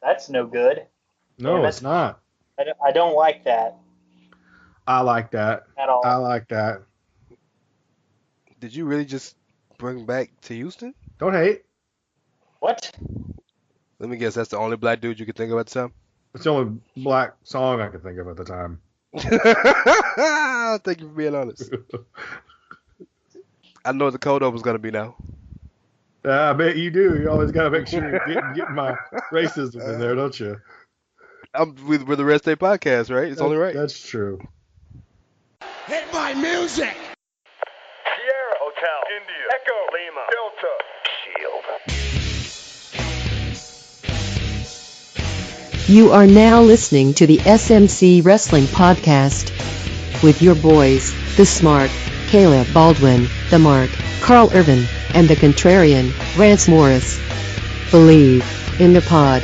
That's no good. Damn No, it's it. not. I don't like that I like that. at I all. like that. Did you really just bring back to Houston? Don't hate. What? Let me guess, that's the only black dude you could think of at the time? It's the only black song I could think of at the time. Thank you for being honest. I know what the code was gonna be now. I bet you do. You always got to make sure you're getting my racism in there, don't you? I'm with the Rest Day podcast, right? It's only right. That's true. Hit my music! Sierra Hotel India Echo Lima Delta Shield. You are now listening to the SMC Wrestling Podcast with your boys, the Smart, Caleb Baldwin, the Mark, Carl Irvin, and the Contrarian, Rance Morris. Believe in the pod.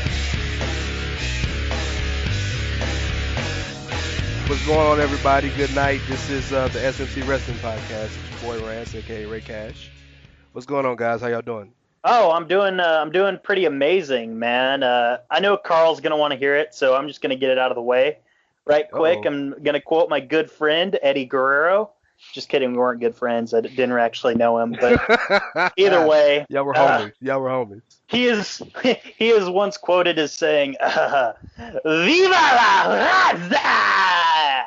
What's going on, everybody? Good night. This is the SMC Wrestling Podcast. It's your boy Rance, aka Ray Cash. What's going on, guys? How y'all doing? Oh, I'm doing pretty amazing, man. I know Carl's gonna want to hear it, so I'm just gonna get it out of the way right quick. Uh-oh. I'm gonna quote my good friend Eddie Guerrero. Just kidding, we weren't good friends. I didn't actually know him, but either way, Y'all were homies. Y'all were homies. he is he is once quoted as saying, "Viva la raza!"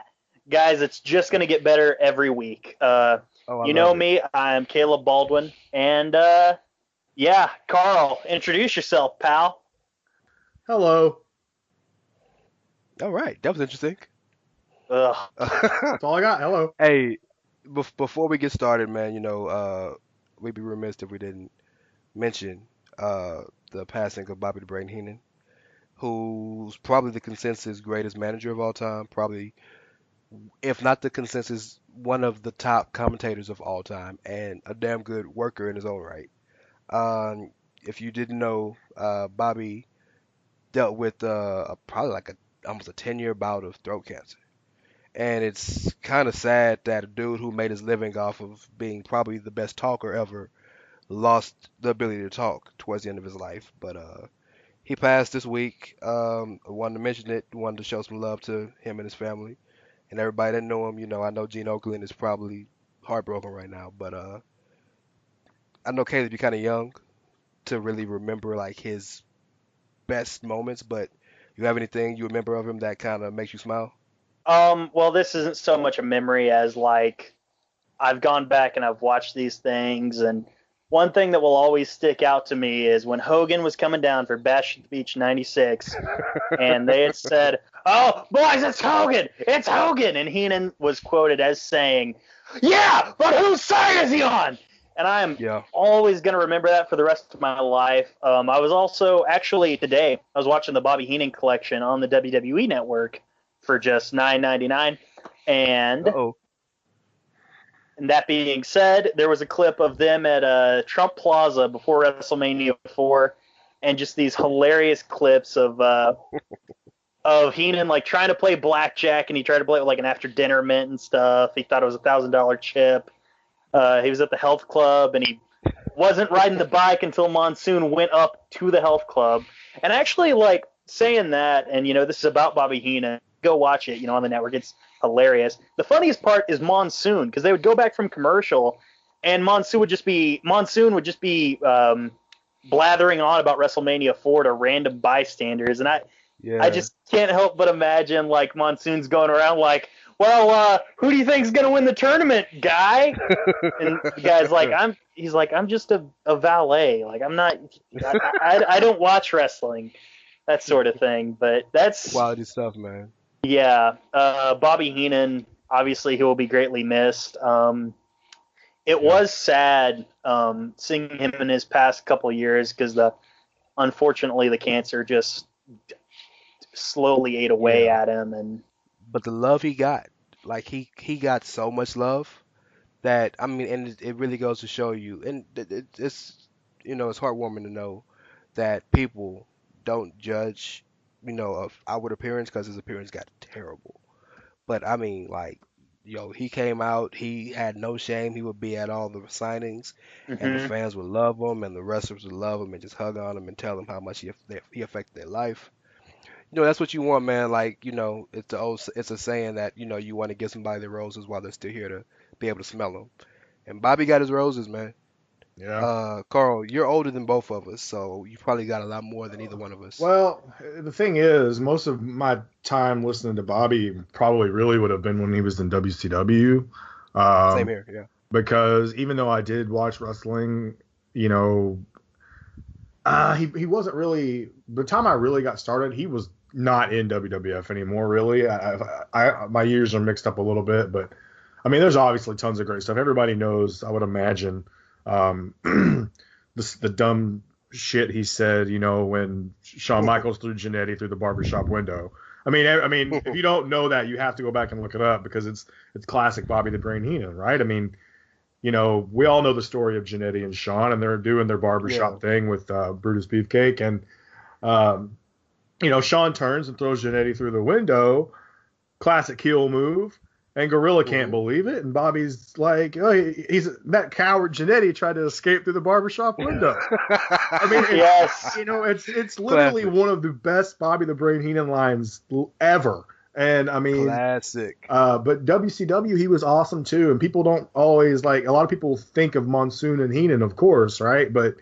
Guys, it's just gonna get better every week. Oh, I You know love it. me, I'm Caleb Baldwin, and yeah, Carl, introduce yourself, pal. Hello. All right, that was interesting. Ugh. That's all I got. Hello. Hey, before we get started, man, we'd be remiss if we didn't mention the passing of Bobby the Brain Heenan, who's probably the consensus greatest manager of all time, probably, if not the consensus, one of the top commentators of all time, and a damn good worker in his own right. If you didn't know, Bobby dealt with probably like almost a 10-year bout of throat cancer. And it's kind of sad that a dude who made his living off of being probably the best talker ever lost the ability to talk towards the end of his life. But he passed this week. I wanted to mention it, wanted to show some love to him and his family. And everybody that know him, I know Gene Oakland is probably heartbroken right now. But I know Caleb, you're kind of young to really remember like his best moments. But you have anything you remember of him that kind of makes you smile? Well, this isn't so much a memory as like I've gone back and I've watched these things, and one thing that will always stick out to me is when Hogan was coming down for Bash at the Beach '96, and they had said, "Oh, boys, it's Hogan! It's Hogan!" And Heenan was quoted as saying, "Yeah, but whose side is he on?" And I am Yeah. always going to remember that for the rest of my life. I was also actually today I was watching the Bobby Heenan collection on the WWE Network for just $9.99, and Uh-oh. that being said, there was a clip of them at Trump Plaza before WrestleMania 4, and just these hilarious clips of Heenan like trying to play blackjack, and he tried to play it with like an after dinner mint and stuff. He thought it was $1,000 chip. He was at the health club, and he wasn't riding the bike until Monsoon went up to the health club. And actually, like saying that, and this is about Bobby Heenan. Go watch it, on the network. It's hilarious. The funniest part is Monsoon, because they would go back from commercial, and Monsoon would just be blathering on about WrestleMania 4 to random bystanders, and I Yeah. just can't help but imagine like Monsoon's going around like, well, who do you think's gonna win the tournament, guy? And the guy's like, I'm just a valet. Like I'm not, I don't watch wrestling, that sort of thing. But that's Quality stuff, man. yeah. Bobby Heenan, obviously, he will be greatly missed. It Yeah. was sad seeing him in his past couple years because unfortunately the cancer just slowly ate away Yeah. at him, and But the love he got, like he got so much love that I mean, and it really goes to show you, and it's it's heartwarming to know that people don't judge of outward appearance because his appearance got terrible. But I mean, like, he came out, he had no shame. He would be at all the signings, and the hmm fans would love him, and the wrestlers would love him, and just hug on him and tell him how much he affected their life. that's what you want, man. Like, it's a saying that, you want to give somebody the roses while they're still here to be able to smell them. And Bobby got his roses, man. Yeah. Carl, you're older than both of us, so you probably got a lot more than either one of us. Well, the thing is, most of my time listening to Bobby probably really would have been when he was in WCW. Same here, yeah. Because even though I did watch wrestling, he wasn't really. The time I really got started, he was not in WWF anymore. Really, my years are mixed up a little bit, but I mean, there's obviously tons of great stuff. Everybody knows, I would imagine, the dumb shit he said, when Shawn Michaels threw Jannetty through the barbershop window. I mean, if you don't know that, you have to go back and look it up because it's classic Bobby the Brain Heenan, right? I mean, we all know the story of Jannetty and Shawn, and they're doing their barbershop thing with Brutus Beefcake, and Shawn turns and throws Jannetty through the window, classic heel move. And Gorilla can't believe it, and Bobby's like, "Oh, that coward Jannetty tried to escape through the barbershop window." I mean, it's literally Classic. one of the best Bobby the Brain Heenan lines ever. And I mean, Classic. But WCW, he was awesome too. And people don't always a lot of people think of Monsoon and Heenan, of course, right? But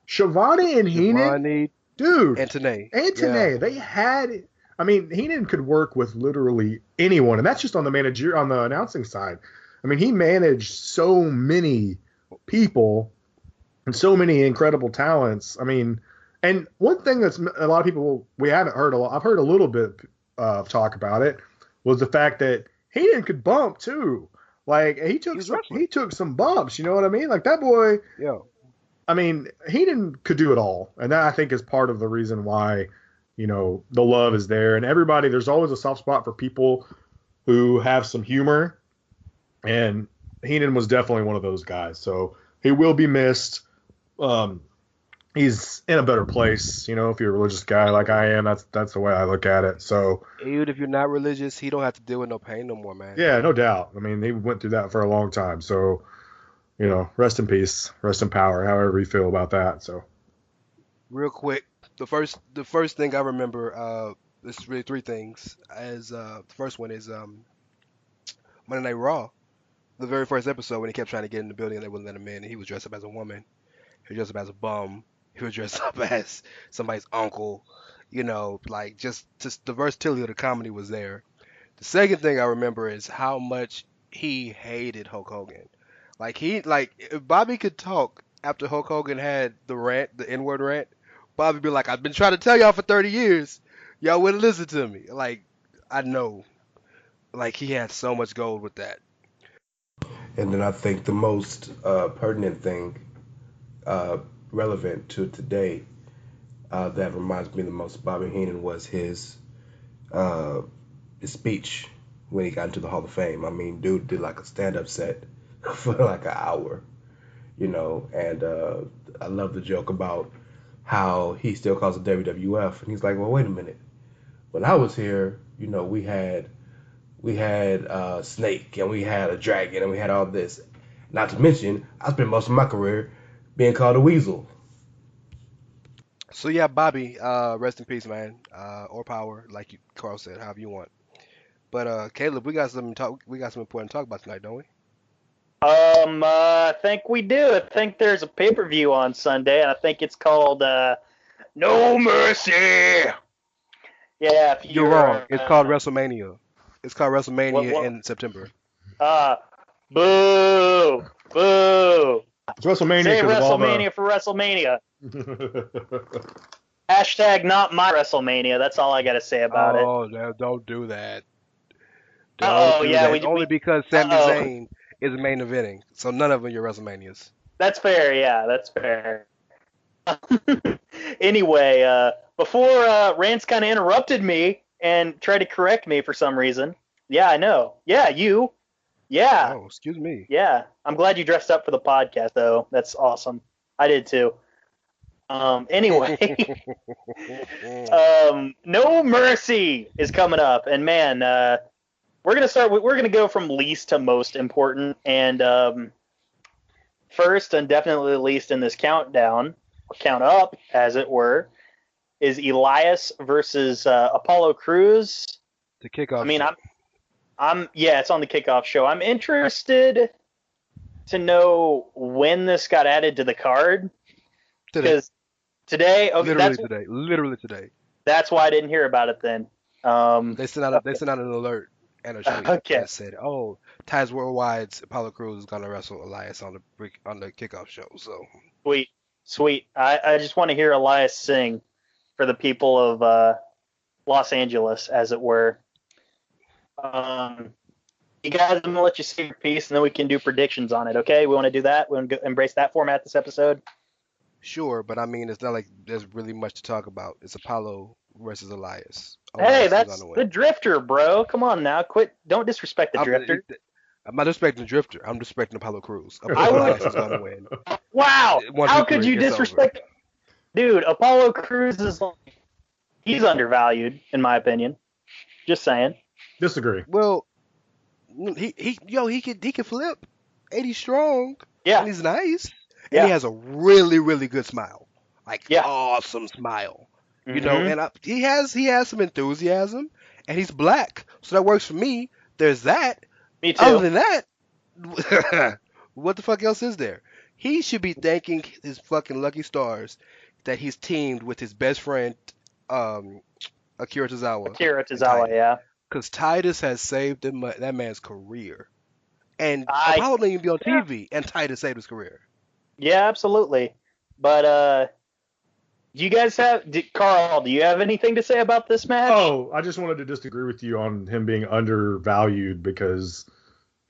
Shivani and Heenan, dude, and Tenay, they had. I mean, Heenan could work with literally anyone, and that's just on the announcing side. I mean, he managed so many people and so many incredible talents. I mean, and one thing that's a lot of people we haven't heard a lot. I've heard a little bit of talk about it was the fact that Heenan could bump too. Like he took some bumps. You know what I mean? Like that boy. Yeah. I mean, Heenan could do it all, and that I think is part of the reason why. The love is there, and there's always a soft spot for people who have some humor, and Heenan was definitely one of those guys. So he will be missed. He's in a better place, if you're a religious guy like I am. That's the way I look at it. So even if you're not religious, he don't have to deal with no pain no more, man. Yeah, no doubt. I mean, he went through that for a long time. So, rest in peace, rest in power, however you feel about that. So, real quick. The first thing I remember, there's really three things. The first one is Monday Night Raw, the very first episode when he kept trying to get in the building and they wouldn't let him in, and he was dressed up as a woman, he was dressed up as a bum, he was dressed up as somebody's uncle, just the versatility of the comedy was there. The second thing I remember is how much he hated Hulk Hogan. If Bobby could talk after Hulk Hogan had the N-word rant. Bobby be like, I've been trying to tell y'all for 30 years. Y'all wouldn't listen to me. I know. He had so much gold with that. And then I think the most pertinent thing, relevant to today, that reminds me the most of Bobby Heenan was his speech when he got into the Hall of Fame. I mean, dude did a stand-up set for an hour, and I love the joke about how he still calls it WWF, and he's like, well, wait a minute. When I was here, we had Snake, and we had a dragon, and we had all this. Not to mention, I spent most of my career being called a weasel. So yeah, Bobby, rest in peace, man, or power, like Carl said, however you want. But Caleb, we got some important to talk about tonight, don't we? I think we do. I think there's a pay-per-view on Sunday, and I think it's called No Mercy. Yeah, if you're wrong. It's called WrestleMania. It's called WrestleMania in September. Boo! Boo! It's WrestleMania. Say WrestleMania for WrestleMania. Hashtag not my WrestleMania. That's all I got to say about it. Oh, no, don't do that. Only because Sami Zayn is main eventing, so none of them are your WrestleManias. That's fair, yeah, that's fair. Anyway, before Rance kind of interrupted me and tried to correct me for some reason. Yeah, I know. Yeah, you. Yeah. Oh, excuse me. Yeah. I'm glad you dressed up for the podcast, though. That's awesome. I did, too. Anyway. No Mercy is coming up, and man, we're gonna go from least to most important, and first and definitely least in this countdown, count up as it were, is Elias versus Apollo Crews. The kickoff. I mean, show. it's on the kickoff show. I'm interested to know when this got added to the card because today, okay, literally today. That's why I didn't hear about it then. They sent out an alert and a tweet that said, "Oh, Ties Worldwide's Apollo Crews is gonna wrestle Elias on the kickoff show." So sweet. I just want to hear Elias sing for the people of Los Angeles, as it were. You guys, I'm gonna let you say your piece, and then we can do predictions on it. Okay, we want to do that. We want to embrace that format this episode. Sure, but I mean, it's not like there's really much to talk about. It's Apollo versus Elias. Hey, that's the Drifter, bro. Come on now, quit. Don't disrespect the Drifter. I'm not disrespecting the Drifter. I'm disrespecting Apollo Crews. Elias is gonna win. Wow, how could you disrespect? Dude, Apollo Crews he's undervalued, in my opinion. Just saying. Disagree. Well, he can flip 80 strong. Yeah. And he's nice. And he has a really, really good smile. Awesome smile. Mm-hmm. You know, and he has some enthusiasm, and he's black. So that works for me. There's that. Me too. Other than that, what the fuck else is there? He should be thanking his fucking lucky stars that he's teamed with his best friend, Akira Tozawa. Yeah. Because Titus has saved that man's career. And Apollo didn't even be on TV, and Titus saved his career. Yeah, absolutely. But do you guys Carl, do you have anything to say about this match? Oh, I just wanted to disagree with you on him being undervalued because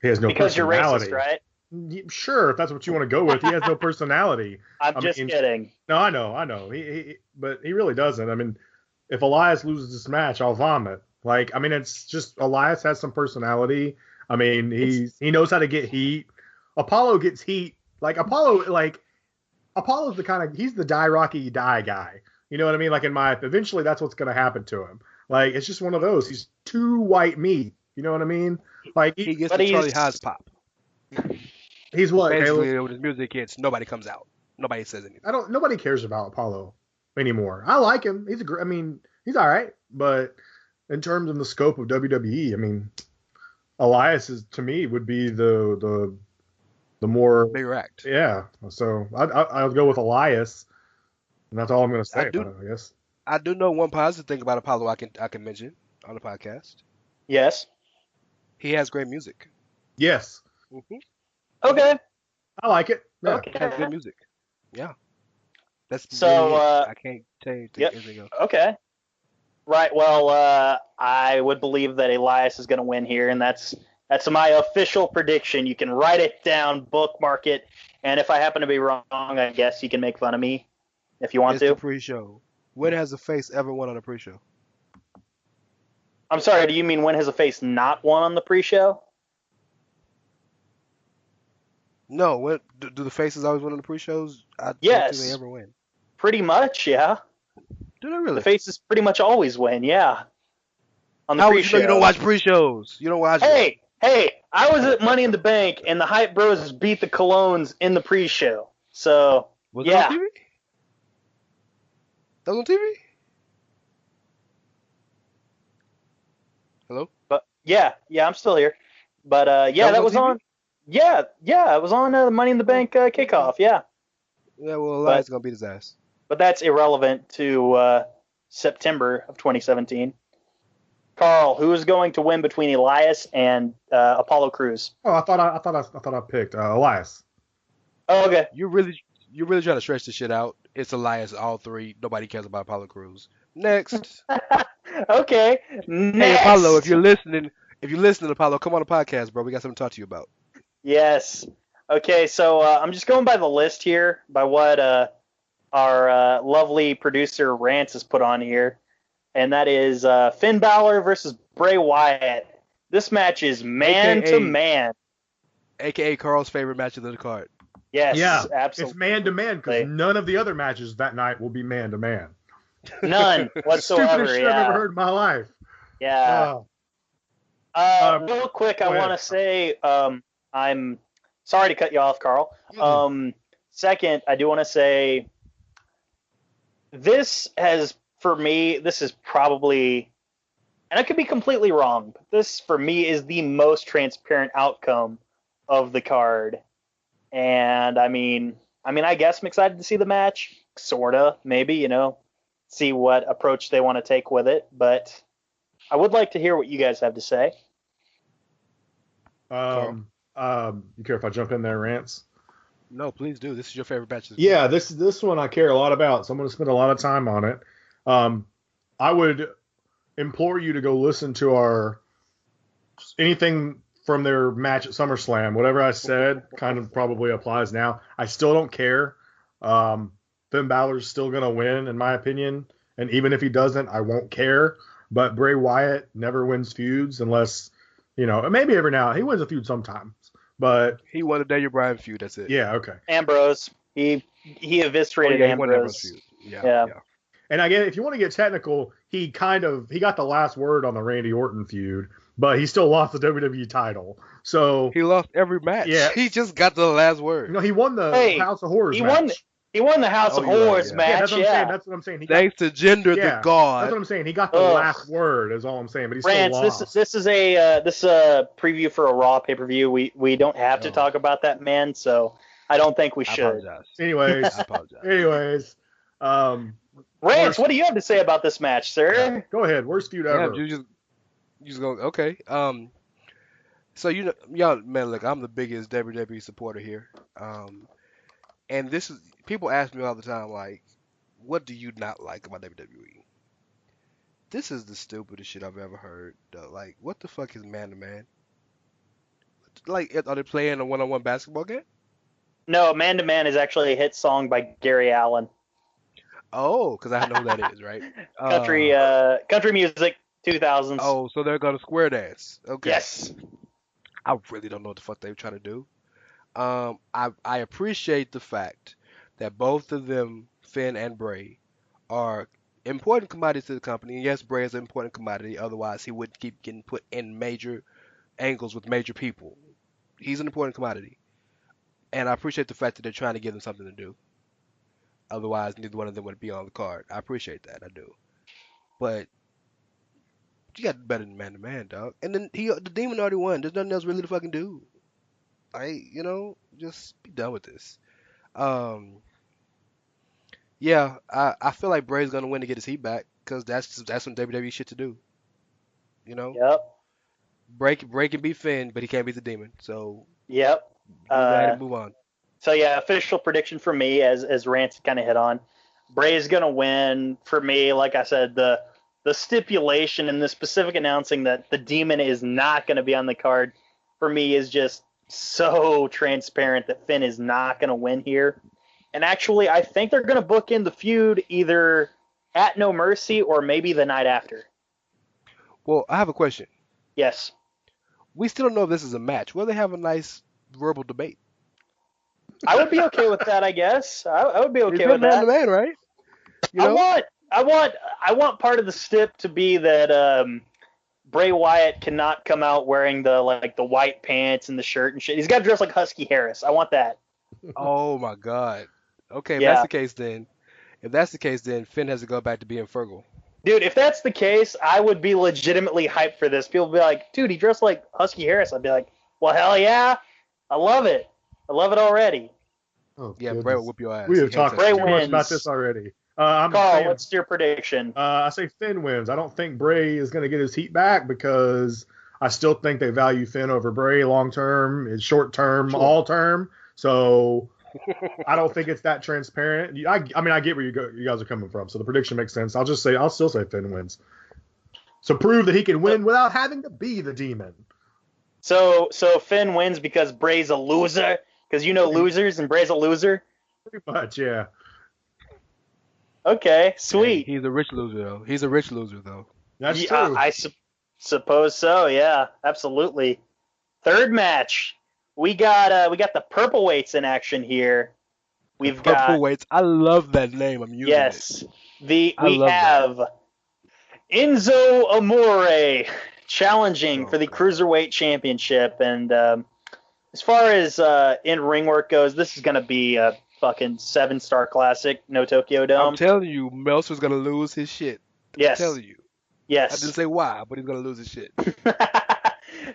he has no personality. Because you're racist, right? Sure, if that's what you want to go with. He has no personality. I'm just kidding. No, I know. But he really doesn't. I mean, if Elias loses this match, I'll vomit. It's just Elias has some personality. I mean, he knows how to get heat. Apollo gets heat. Apollo's the kind of, he's the die Rocky you die guy. You know what I mean? Eventually that's what's going to happen to him. It's just one of those. He's too white meat. You know what I mean? He gets the Charlie Haas pop. He's what? Basically, when his music hits, nobody comes out. Nobody says anything. Nobody cares about Apollo anymore. I like him. He's all right. But in terms of the scope of WWE, Elias to me would be the more bigger act. Yeah. So I'll go with Elias, and that's all I'm going to say about it, I guess. I do know one positive thing about Apollo I can mention on the podcast. Yes. He has great music. Yes. Mm-hmm. Okay. I like it. Yeah. Okay. He has good music. Yeah. That's so. I can't tell you anything else. Okay. Right. Well, I would believe that Elias is going to win here, and that's my official prediction. You can write it down, bookmark it, and if I happen to be wrong, I guess you can make fun of me if you want to. It's the pre-show. When has a face ever won on a pre-show? I'm sorry, do you mean when has a face not won on the pre-show? No, do the faces always win on the pre-shows? Yes. Don't think they ever win. Pretty much, yeah. Do they really? The faces pretty much always win, yeah. On the How pre-show. Would you don't watch pre-shows? You don't watch Hey, I was at Money in the Bank, and the Hype Bros beat the Colognes in the pre-show. So, was yeah. That on TV? That was on TV? Hello? But yeah, I'm still here. But that was on. Yeah, it was on the Money in the Bank kickoff. Yeah. Yeah, well, Elias gonna beat his ass. But that's irrelevant to September of 2017. Carl, who is going to win between Elias and Apollo Crews? Oh, I thought I picked Elias. Oh, okay. You're really trying to stretch this shit out. It's Elias, all three. Nobody cares about Apollo Crews. Next. Okay. Next. Hey Apollo, if you're listening, Apollo, come on the podcast, bro. We got something to talk to you about. Yes. Okay, so I'm just going by the list here, by what our lovely producer Rance has put on here, and that is Finn Balor versus Bray Wyatt. This match is man to man. AKA Carl's favorite match of the card. Yes, yeah, absolutely. It's man to man because none of the other matches that night will be man to man. None whatsoever. Stupidest shit I've ever heard in my life. Yeah. Real quick, I want to say I'm sorry to cut you off, Carl. Second, I do want to say this has for me, this is probably, and I could be completely wrong, but this for me is the most transparent outcome of the card. And I guess I'm excited to see the match, sorta, maybe, see what approach they want to take with it. But I would like to hear what you guys have to say. You care if I jump in there, Rance? No, please do. This is your favorite match. Yeah, this one I care a lot about, so I'm going to spend a lot of time on it. I would implore you to go listen to anything from their match at SummerSlam. Whatever I said kind of probably applies now. I still don't care. Finn Balor's still going to win, in my opinion. And even if he doesn't, I won't care. But Bray Wyatt never wins feuds unless, maybe every now. He wins a feud sometimes. But he won the Daniel Bryan feud. That's it. Yeah, okay. Ambrose. He eviscerated Ambrose. He won yeah. And I get, if you want to get technical, he got the last word on the Randy Orton feud, but he still lost the WWE title. So he lost every match. Yeah, he just got the last word. He won the House of Horrors match. He won the House of Horrors match. That's what I'm saying. Thanks to Jinder the God. That's what I'm saying. He got the last word, is all I'm saying. But he still lost. This is a preview for a Raw pay-per-view. We don't have to talk about that man, so I don't think we should. Anyways, I apologize. Rance, what do you have to say about this match, sir? Yeah, go ahead. Worst feud ever. You just go, okay. So y'all, man, look, I'm the biggest WWE supporter here. And this is, people ask me all the time, like, what do you not like about WWE? This is the stupidest shit I've ever heard, though. Like, what the fuck is man to man? Like, are they playing a one-on-one basketball game? No, Man to Man is actually a hit song by Gary Allan. Oh, because I know who that is, right? Country music, 2000s. Oh, so they're going to square dance. Okay. Yes. I really don't know what the fuck they're trying to do. I appreciate the fact that both of them, Finn and Bray, are important commodities to the company. And yes, Bray is an important commodity. Otherwise, he wouldn't keep getting put in major angles with major people. He's an important commodity. And I appreciate the fact that they're trying to give them something to do. Otherwise, neither one of them would be on the card. I appreciate that. I do. But you got better than man-to-man, dog. And then the Demon already won. There's nothing else really to fucking do. Just be done with this. Yeah, I feel like Bray's gonna win to get his heat back because that's some WWE shit to do. Yep. Bray can beat Finn, but he can't beat the Demon. So yep. Move on. So yeah, official prediction for me, as Rance kind of hit on, Bray's gonna win. For me, like I said, the stipulation and the specific announcing that the Demon is not gonna be on the card for me is just so transparent that Finn is not gonna win here. And actually, I think they're gonna book in the feud either at No Mercy or maybe the night after. Well, I have a question. Yes. We still don't know if this is a match. Will they have a nice verbal debate? I would be okay with that, I guess. I would be okay with that. Man, right? I want part of the stip to be that Bray Wyatt cannot come out wearing the white pants and the shirt and shit. He's got to dress like Husky Harris. I want that. Oh my God. Okay, if that's the case, then Finn has to go back to being Fergal. Dude, if that's the case, I would be legitimately hyped for this. People would be like, dude, he dressed like Husky Harris. I'd be like, well, hell yeah. I love it. I love it already. Oh, yeah, Bray will whip your ass. We have talked too much wins. about this already. Carl, what's your prediction? I say Finn wins. I don't think Bray is going to get his heat back because I still think they value Finn over Bray long term, short term, all term. So I don't think it's that transparent. I get where you guys are coming from. So the prediction makes sense. I'll still say Finn wins. So prove that he can win without having to be the Demon. So Finn wins because Bray's a loser. Because losers and Bray's a loser. Pretty much, yeah. Okay, sweet. He's a rich loser, though. That's true. I suppose so. Yeah, absolutely. Third match, we got the purple weights in action here. We've got purple weights. I love that name. I'm using it. We have Enzo Amore challenging for the Cruiserweight Championship, and as far as in-ring work goes, this is going to be a fucking 7-star classic, no Tokyo Dome. I'm telling you, Meltzer's gonna lose his shit. Yes. I'm telling you. Yes. I didn't say why, but he's gonna lose his shit.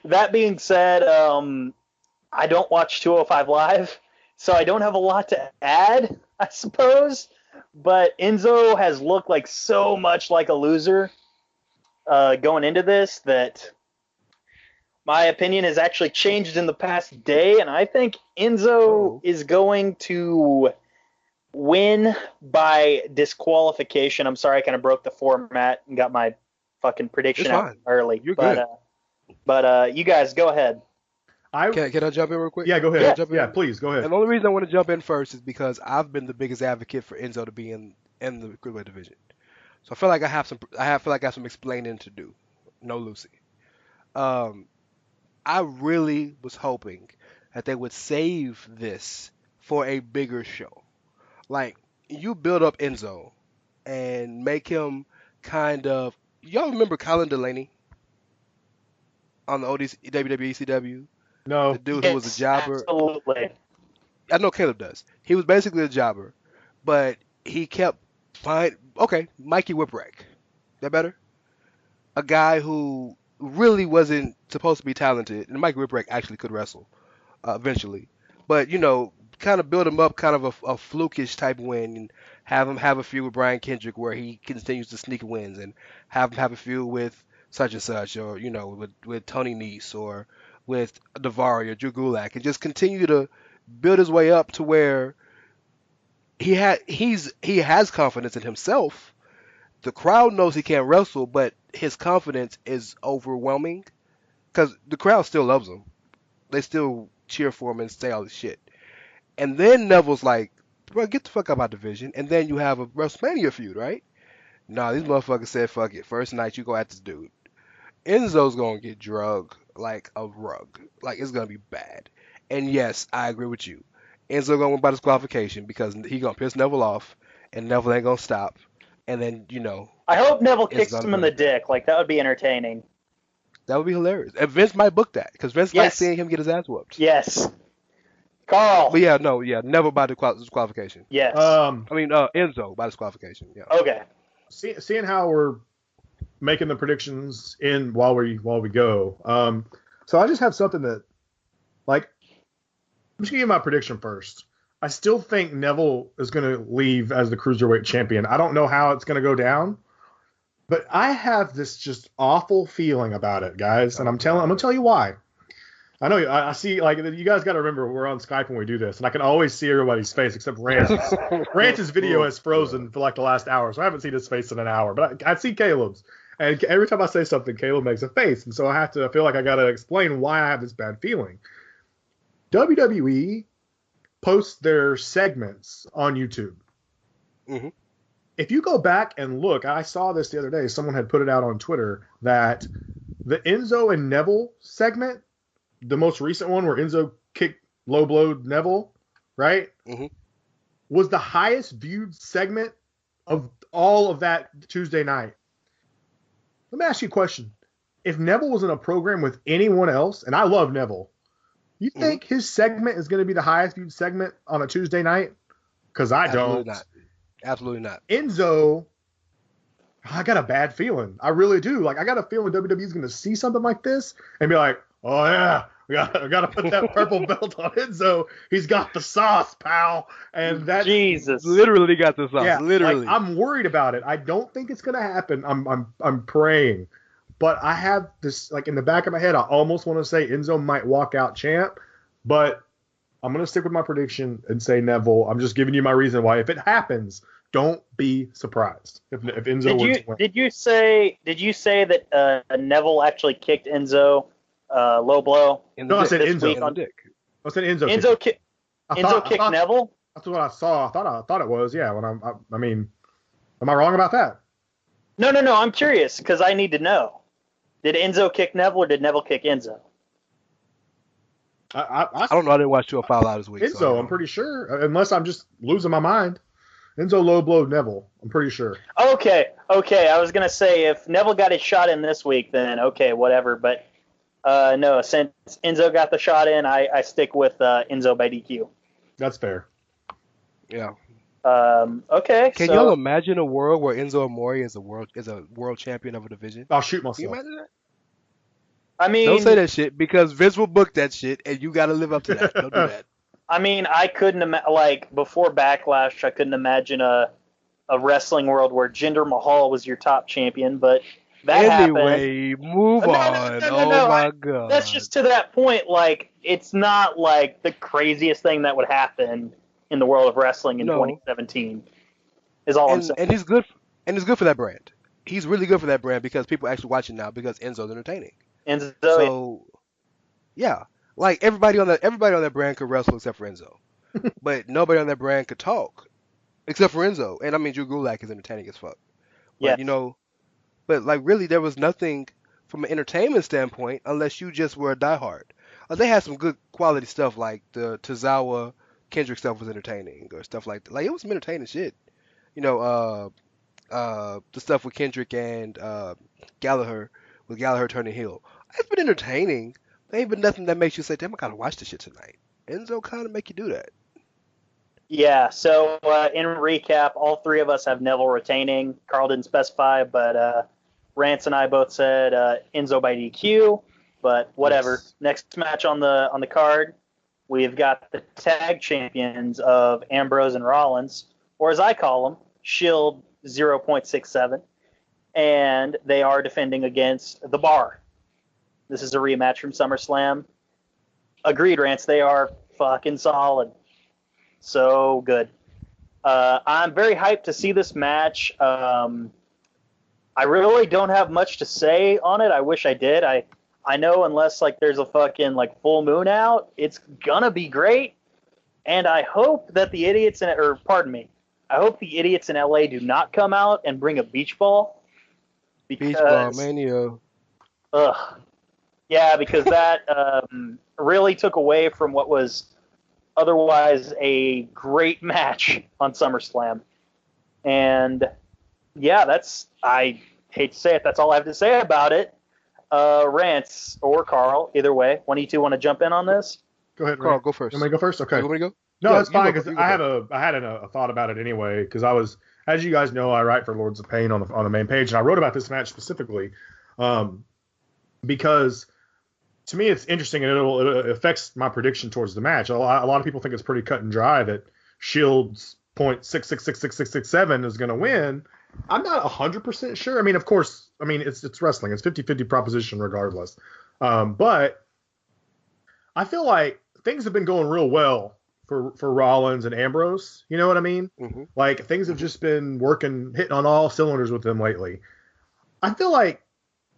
That being said, I don't watch 205 Live, so I don't have a lot to add, I suppose. But Enzo has looked like so much like a loser going into this that my opinion has actually changed in the past day, and I think Enzo is going to win by disqualification. I'm sorry I kind of broke the format and got my fucking prediction out early. You're good. But you guys, go ahead. Can I jump in real quick? Yeah, go ahead. Yeah, please, go ahead. And the only reason I want to jump in first is because I've been the biggest advocate for Enzo to be in the cruiserweight division. So I feel like I have some explaining to do. No Lucy. I really was hoping that they would save this for a bigger show. Like, you build up Enzo and make him kind of... Y'all remember Colin Delaney on the old WWE CW? No. The dude who was a jobber. Absolutely. I know Caleb does. He was basically a jobber, but he kept Mikey Whipwreck. That better? A guy who really wasn't supposed to be talented, and Mikey Whipwreck actually could wrestle eventually. But, kind of build him up kind of a flukish type win and have him have a feud with Brian Kendrick where he continues to sneak wins, and have him have a feud with such and such, or, with Tony Nese or with Daivari or Drew Gulak, and just continue to build his way up to where he has confidence in himself. The crowd knows he can't wrestle, but his confidence is overwhelming because the crowd still loves him. They still cheer for him and say all this shit. And then Neville's like, bro, get the fuck out of my division. And then you have a WrestleMania feud, right? Nah, these motherfuckers said, fuck it. First night, you go at this dude. Enzo's going to get drugged like a rug. Like, it's going to be bad. And yes, I agree with you. Enzo going to win by disqualification because he going to piss Neville off, and Neville ain't going to stop. And then, I hope Neville kicks him in the dick. Like, that would be entertaining. That would be hilarious. And Vince might book that because Vince likes seeing him get his ass whooped. Yes. Carl. But Neville by disqualification. Yes. Enzo by disqualification. Yeah. Okay. Seeing how we're making the predictions while we go. So I just have something that, like, I'm just gonna give my prediction first. I still think Neville is going to leave as the Cruiserweight champion. I don't know how it's going to go down, but I have this just awful feeling about it, guys. And I'm going to tell you why. I know I see, like, you guys got to remember we're on Skype when we do this, and I can always see everybody's face except Rance's. Rance's video is frozen for like the last hour, so I haven't seen his face in an hour. But I see Caleb's, and every time I say something, Caleb makes a face, and so I feel like I got to explain why I have this bad feeling. WWE posts their segments on YouTube. Mm-hmm. If you go back and look, I saw this the other day. Someone had put it out on Twitter that the Enzo and Neville segment, the most recent one where Enzo kicked low blow Neville, right? Mm-hmm. Was the highest viewed segment of all of that Tuesday night. Let me ask you a question. If Neville was in a program with anyone else, and I love Neville, you think his segment is going to be the highest viewed segment on a Tuesday night? Because I don't. Absolutely not. Enzo, I got a bad feeling. I really do. Like, I got a feeling WWE is going to see something like this and be like, oh, yeah, I got to put that purple belt on Enzo. He's got the sauce, pal. And that Jesus literally got the sauce. Yeah, literally. Like, I'm worried about it. I don't think it's going to happen. I'm praying. But I have this, like, in the back of my head, I almost want to say Enzo might walk out champ, but I'm going to stick with my prediction and say Neville. I'm just giving you my reason why. If it happens, don't be surprised if Enzo wins. Did you say that Neville actually kicked Enzo low blow? I said Enzo. On dick. I said Enzo. Enzo kicked Neville? That's what I saw. I thought it was, yeah. I mean, am I wrong about that? No. I'm curious because I need to know. Did Enzo kick Neville or did Neville kick Enzo? I don't know. I didn't watch 205 Live this week. Enzo, I'm pretty sure. Unless I'm just losing my mind. Enzo low blow Neville. I'm pretty sure. Okay. I was going to say if Neville got his shot in this week, then okay, whatever. But no, since Enzo got the shot in, I stick with Enzo by DQ. That's fair. Yeah. Okay, Can y'all so imagine a world where Enzo Amore is a world champion of a division? I'll shoot Can you myself. imagine that? I Don't say mean, that shit because Vince will book that shit and you gotta live up to that. Don't do that. I couldn't like before Backlash, I couldn't imagine a wrestling world where Jinder Mahal was your top champion, but that happened. Anyway, move No, no, on. no, no, Oh no. my That's god. just to that point. Like, it's not like the craziest thing that would happen in the world of wrestling in No. 2017. Is all I'm saying. And he's good and he's good for that brand. He's really good for that brand because people actually watch it now because Enzo's entertaining. And so, So yeah. Like everybody on that brand could wrestle except for Enzo. But nobody on that brand could talk except for Enzo. And I mean Drew Gulak is entertaining as fuck. But yes, but like really there was nothing from an entertainment standpoint unless you just were a diehard. They had some good quality stuff like the Tozawa Kendrick stuff was entertaining or stuff like that. Like it was some entertaining shit. You know, the stuff with Kendrick and Gallagher, with Gallagher turning heel. It's been entertaining. There ain't been nothing that makes you say, "Damn, I gotta watch this shit tonight." Enzo kind of make you do that. yeah. So, in recap, all three of us have Neville retaining. Carl didn't specify, but Rance and I both said Enzo by DQ. But whatever. Yes. Next match on the card, we've got the tag champions of Ambrose and Rollins, or as I call them, Shield 0.67, and they are defending against the Bar. This is a rematch from SummerSlam. Agreed, Rance. They are fucking solid. So good. I'm very hyped to see this match. I really don't have much to say on it. I wish I did. I know unless like there's a fucking like full moon out, it's gonna be great. And I hope that the idiots I hope the idiots in LA do not come out and bring a beach ball Beach Ball because Mania. ugh, yeah, because that really took away from what was otherwise a great match on SummerSlam. And yeah, I hate to say it, that's all I have to say about it. Rance or Carl, either way. One of you two want to jump in on this? Go ahead, Carl, Ray. go first. You want me to go first? Okay. You want me to go? No, Yeah, it's fine you because go I first. had a thought about it anyway because I was, as you guys know, I write for Lords of Pain on the main page and I wrote about this match specifically because to me it's interesting and it affects my prediction towards the match. A lot of people think it's pretty cut and dry that Shield's .6666667 is going to win. I'm not 100% sure. I mean, of course, it's wrestling. It's 50-50 proposition regardless. But I feel like things have been going real well for Rollins and Ambrose. You know what I mean? Mm-hmm. Like things have Mm-hmm. just been hitting on all cylinders with them lately. I feel like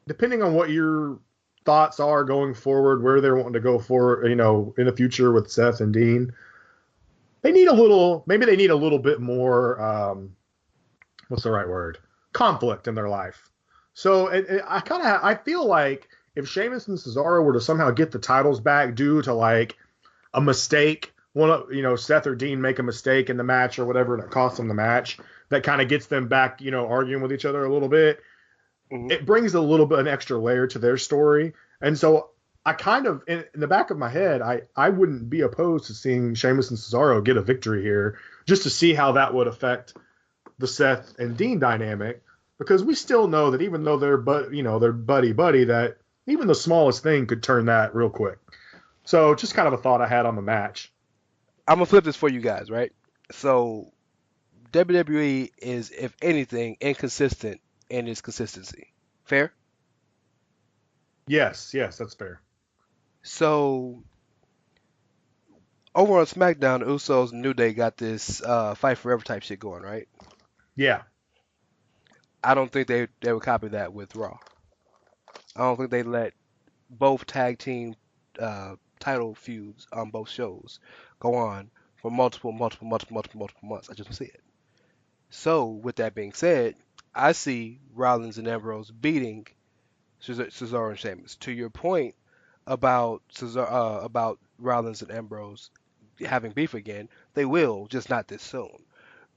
depending on what your thoughts are going forward, where they're wanting to go for, in the future with Seth and Dean, maybe they need a little bit more, what's the right word? Conflict in their life. So I feel like if Sheamus and Cesaro were to somehow get the titles back due to like a mistake, Seth or Dean make a mistake in the match or whatever, and it costs them the match, that kind of gets them back, arguing with each other a little bit. Mm-hmm. It brings a little bit an extra layer to their story. And so I kind of, in the back of my head, I wouldn't be opposed to seeing Sheamus and Cesaro get a victory here just to see how that would affect the Seth and Dean dynamic, because we still know that even though they're buddy, that even the smallest thing could turn that real quick. So just kind of a thought I had on the match. I'm gonna flip this for you guys, right? So WWE is, if anything, inconsistent in its consistency. Fair? Yes, that's fair. So over on SmackDown, the Usos and New Day got this fight forever type shit going, right? Yeah. I don't think they would copy that with Raw. I don't think they let both tag team title feuds on both shows go on for multiple months. I just don't see it. So with that being said, I see Rollins and Ambrose beating Cesaro and Sheamus. To your point about about Rollins and Ambrose having beef again, they will, just not this soon.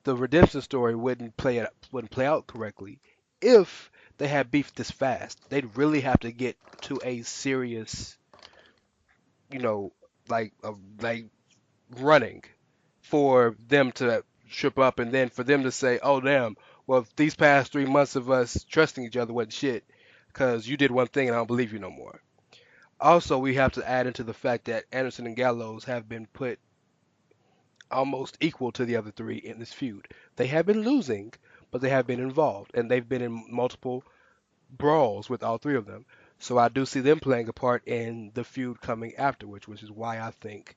The redemption story wouldn't play out correctly if they had beef this fast. They'd really have to get to a serious, you know, like running for them to trip up, and then for them to say, "Oh damn, well these past 3 months of us trusting each other wasn't shit, because you did one thing and I don't believe you no more." Also, we have to add into the fact that Anderson and Gallows have been put almost equal to the other three in this feud. They have been losing, but they have been involved, and they've been in multiple brawls with all three of them. So I do see them playing a part in the feud coming afterwards, which is why I think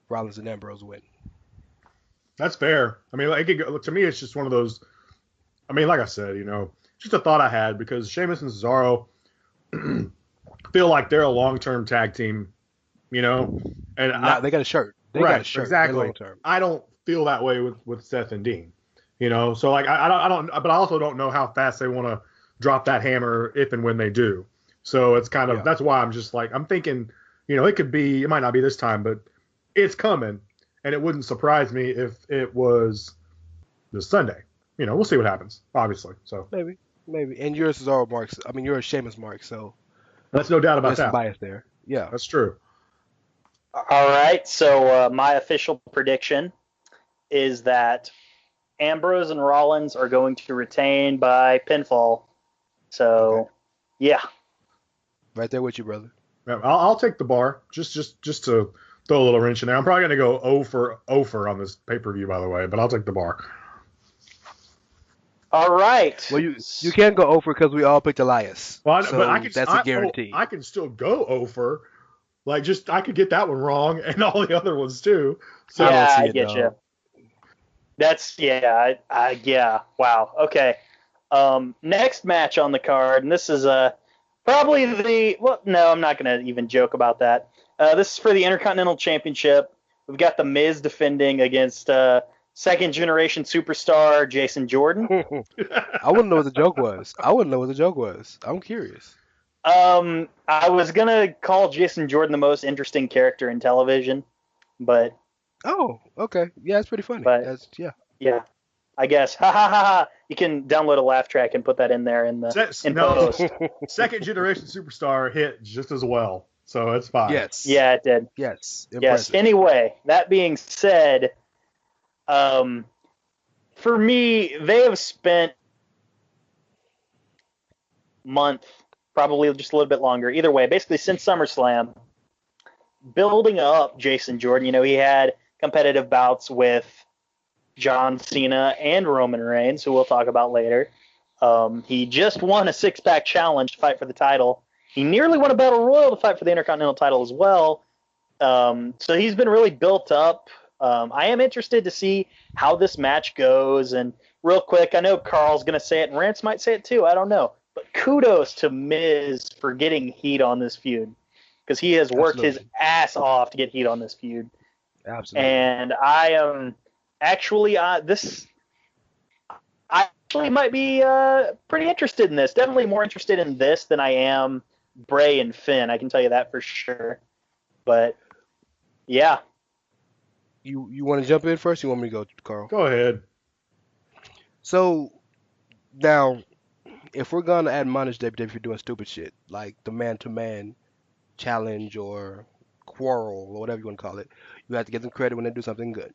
Rollins and Ambrose win. That's fair. I mean, like, to me, it's just one of those. I mean, like I said, just a thought I had because Sheamus and Cesaro feel like they're a long-term tag team, and They got a shirt. They right, got a shirt. exactly. Long term. I don't feel that way with Seth and Dean, So like, I don't, but I also don't know how fast they want to drop that hammer if and when they do. So it's kind of that's why I'm just like I'm thinking, it might not be this time, but it's coming, and it wouldn't surprise me if it was this Sunday. We'll see what happens, obviously. So Maybe. And you're a Cesaro mark. I mean, you're a Sheamus mark, so that's no doubt about there's that. some bias there. Yeah. That's true. All right, so my official prediction is that Ambrose and Rollins are going to retain by pinfall. So, yeah. Right there with you, brother. Yeah, I'll take the bar just to throw a little wrench in there. I'm probably going to go 0 for on this pay-per-view, by the way, but I'll take the bar. All right. Well, you can't go over because we all picked Elias. Well, so but that's a guarantee. I can still go 0 for. Like, I could get that one wrong and all the other ones too. So yeah, I get you. That's yeah. Wow. Okay. Next match on the card, and this is probably no, I'm not gonna even joke about that. This is for the Intercontinental Championship. We've got the Miz defending against second generation superstar Jason Jordan. I wouldn't know what the joke was. I'm curious. I was gonna call Jason Jordan the most interesting character in television, but oh, okay, yeah, it's pretty funny. But yeah, I guess. Ha ha ha ha! You can download a laugh track and put that in there in post. Second generation superstar hit just as well, so it's fine. Yes. Yeah, it did. Yes. Impressive. Yes. Anyway, that being said, for me, they have spent month. Probably just a little bit longer. Either way, basically since SummerSlam, building up Jason Jordan. He had competitive bouts with John Cena and Roman Reigns, who we'll talk about later. He just won a six-pack challenge to fight for the title. He nearly won a Battle Royal to fight for the Intercontinental title as well. So he's been really built up. I am interested to see how this match goes. And real quick, I know Carl's going to say it, and Rance might say it too. I don't know. But kudos to Miz for getting heat on this feud, because he has worked his ass off to get heat on this feud. Absolutely. And I am actually I actually might be pretty interested in this. Definitely more interested in this than I am Bray and Finn. I can tell you that for sure. But yeah. You want to jump in first? Or you want me to go, Carl? Go ahead. So now, if we're gonna admonish WWE for doing stupid shit like the man-to-man challenge or quarrel or whatever you want to call it, you have to give them credit when they do something good.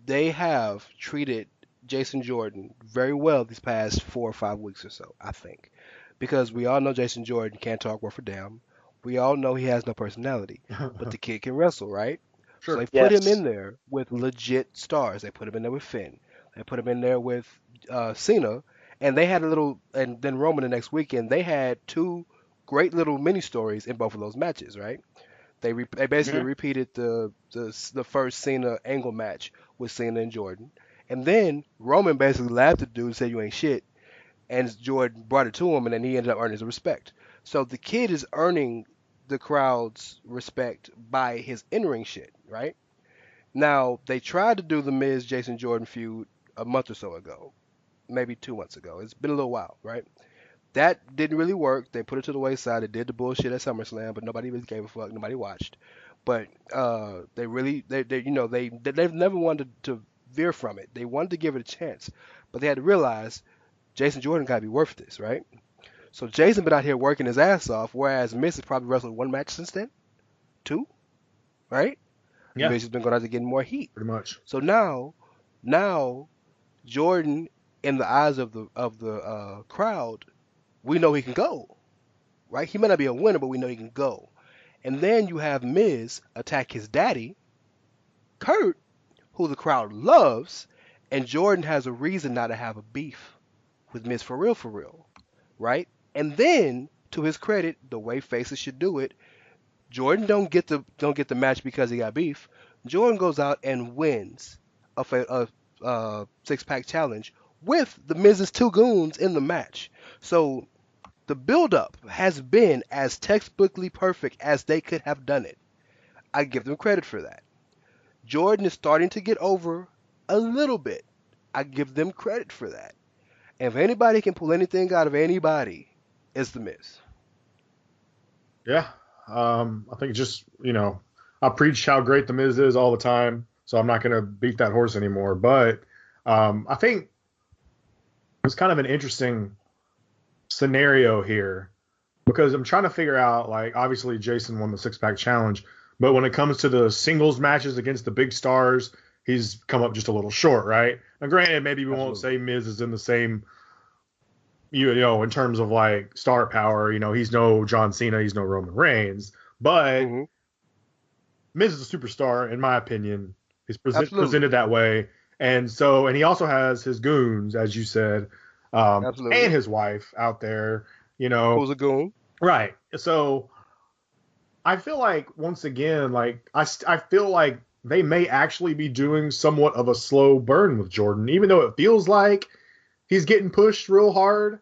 They have treated Jason Jordan very well these past 4 or 5 weeks or so, I think, because we all know Jason Jordan can't talk worth a damn. We all know he has no personality, but the kid can wrestle, right? Sure. So they put him in there with legit stars. They put him in there with Finn. They put him in there with Cena. And they had and then Roman the next weekend, they had 2 great little mini stories in both of those matches, right? They basically repeated the first Cena Angle match with Cena and Jordan. And then Roman basically laughed at the dude and said, "You ain't shit." And Jordan brought it to him, and then he ended up earning his respect. So the kid is earning the crowd's respect by his in-ring shit, right? Now, they tried to do the Miz Jason Jordan feud a month or so ago. Maybe 2 months ago. It's been a little while, right? That didn't really work. They put it to the wayside. They did the bullshit at SummerSlam, but nobody really gave a fuck. Nobody watched. But they've never wanted to veer from it. They wanted to give it a chance, but they had to realize Jason Jordan gotta be worth this, right? So Jason been out here working his ass off, whereas Miz has probably wrestled 1 match since then, 2, right? Yeah. Miz has been going out to get more heat. Pretty much. So now Jordan, in the eyes of the crowd, we know he can go, right? He may not be a winner, but we know he can go. And then you have Miz attack his daddy, Kurt, who the crowd loves, and Jordan has a reason not to have a beef with Miz for real, right? And then, to his credit, the way faces should do it, Jordan don't get the match because he got beef. Jordan goes out and wins a six-pack challenge with the Miz's two goons in the match. So the build-up has been as textbookly perfect as they could have done it. I give them credit for that. Jordan is starting to get over a little bit. I give them credit for that. And if anybody can pull anything out of anybody, it's the Miz. Yeah. I think just, I preach how great the Miz is all the time, so I'm not going to beat that horse anymore. But I think it's kind of an interesting scenario here because I'm trying to figure out, like, obviously Jason won the six-pack challenge, but when it comes to the singles matches against the big stars, he's come up just a little short, right? Now, granted, maybe we won't say Miz is in the same, in terms of, like, star power. He's no John Cena, he's no Roman Reigns, but Miz is a superstar, in my opinion. He's presented that way. And he also has his goons, as you said, and his wife out there, Who's a goon. Right. So I feel like, once again, like, I feel like they may actually be doing somewhat of a slow burn with Jordan, even though it feels like he's getting pushed real hard.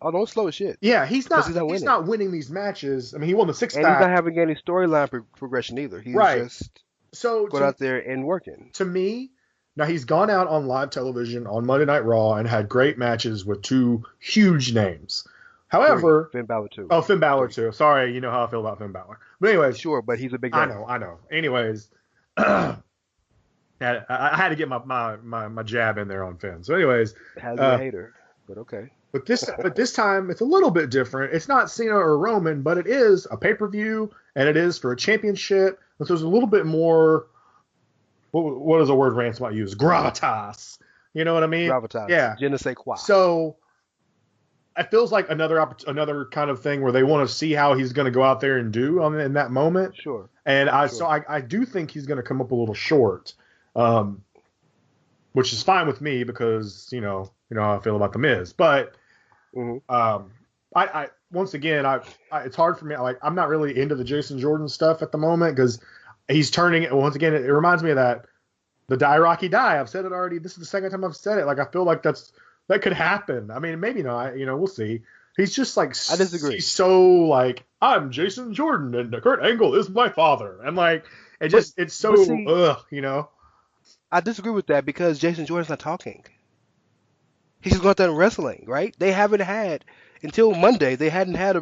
Oh, don't slow his shit. Yeah, he's not winning these matches. I mean, he won the six-pack. And he's not having any storyline progression either. He's just going out there and working. To me, now he's gone out on live television on Monday Night Raw and had great matches with two huge names. However, Finn Balor too. Oh, Finn Balor too. Sorry, you know how I feel about Finn Balor. But anyways, sure, but he's a big guy. I know. Anyways, I had to get my jab in there on Finn. So anyways, has a hater, but okay. But this time it's a little bit different. It's not Cena or Roman, but it is a pay-per-view and it is for a championship. And so there's a little bit more. What is a word Rance might use? Gravitas. You know what I mean? Gravitas. Yeah. Je ne sais quoi. So it feels like another kind of thing where they want to see how he's going to go out there and do in that moment. Sure. And I do think he's going to come up a little short, which is fine with me because you know how I feel about the Miz. But I once again it's hard for me. Like, I'm not really into the Jason Jordan stuff at the moment because he's turning. Once again, it reminds me of the Die Rocky Die. I've said it already. This is the second time I've said it. Like, I feel like that could happen. I mean, maybe not. We'll see. He's just like, I disagree. He's so like, I'm Jason Jordan and Kurt Angle is my father, and like it's so I disagree with that because Jason Jordan's not talking. He's just going out there and wrestling, right? They haven't had until Monday. They hadn't had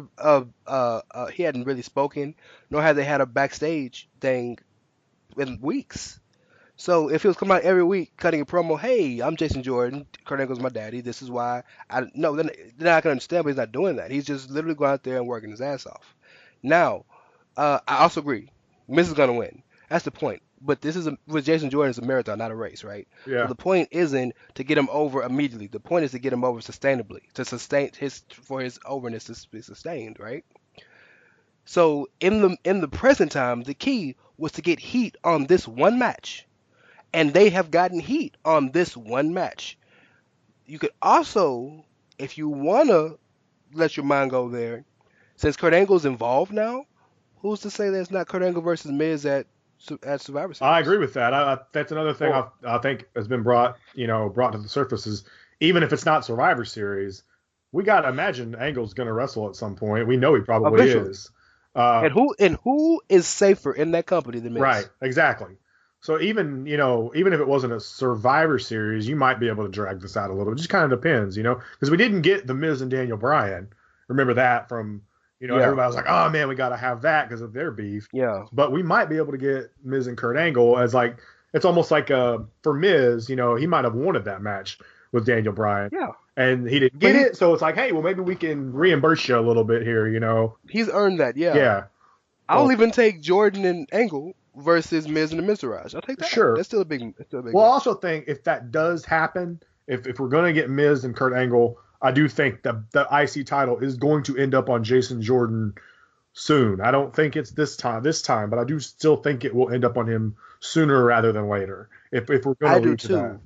he hadn't really spoken, nor had they had a backstage thing in weeks. So if he was coming out every week cutting a promo, hey, I'm Jason Jordan, Kurt Angle's my daddy, this is why they're not going to understand, but he's not doing that. He's just literally going out there and working his ass off. Now, I also agree, Miz is going to win. That's the point. But with Jason Jordan, it's a marathon, not a race, right? Yeah. So the point isn't to get him over immediately. The point is to get him over sustainably, for his overness to be sustained, right? So in the present time, the key was to get heat on this one match. And they have gotten heat on this one match. You could also, if you want to let your mind go there, since Kurt Angle's involved now, who's to say there's not Kurt Angle versus Miz at Survivor Series? I agree with that. That's another thing I think has been brought to the surface is, even if it's not Survivor Series, we got to imagine Angle's going to wrestle at some point. We know he probably is. And who is safer in that company than Miz? Right, exactly. So even if it wasn't a Survivor Series, you might be able to drag this out a little. It just kind of depends, because we didn't get the Miz and Daniel Bryan. Remember that from, everybody was like, oh man, we got to have that because of their beef. Yeah. But we might be able to get Miz and Kurt Angle as like, it's almost like for Miz, he might have wanted that match with Daniel Bryan. Yeah. And he didn't get it. So it's like, hey, well, maybe we can reimburse you a little bit here, He's earned that, yeah. Yeah. I'll even take Jordan and Angle versus Miz and the Miztourage. I'll take that. Sure. That's still a big. Well, I also think if that does happen, if we're going to get Miz and Kurt Angle, I do think the IC title is going to end up on Jason Jordan soon. I don't think it's this time, but I do still think it will end up on him sooner rather than later. If we're going to lead to that.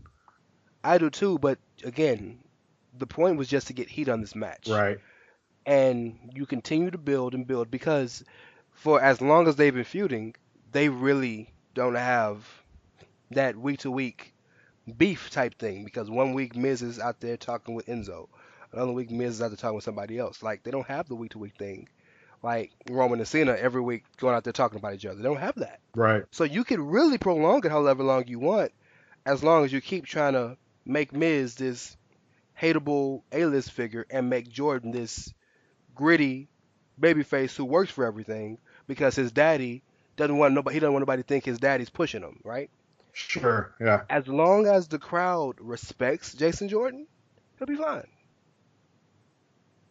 I do too, but again, the point was just to get heat on this match. Right. And you continue to build and build because for as long as they've been feuding, they really don't have that week-to-week beef type thing because one week Miz is out there talking with Enzo. Another week Miz is out there talking with somebody else. Like, they don't have the week-to-week thing. Like Roman and Cena every week going out there talking about each other. They don't have that. Right. So you could really prolong it however long you want as long as you keep trying to make Miz this hateable A-list figure and make Jordan this gritty babyface who works for everything because his daddy doesn't want nobody to think his daddy's pushing him, right? Sure, yeah. As long as the crowd respects Jason Jordan, he'll be fine.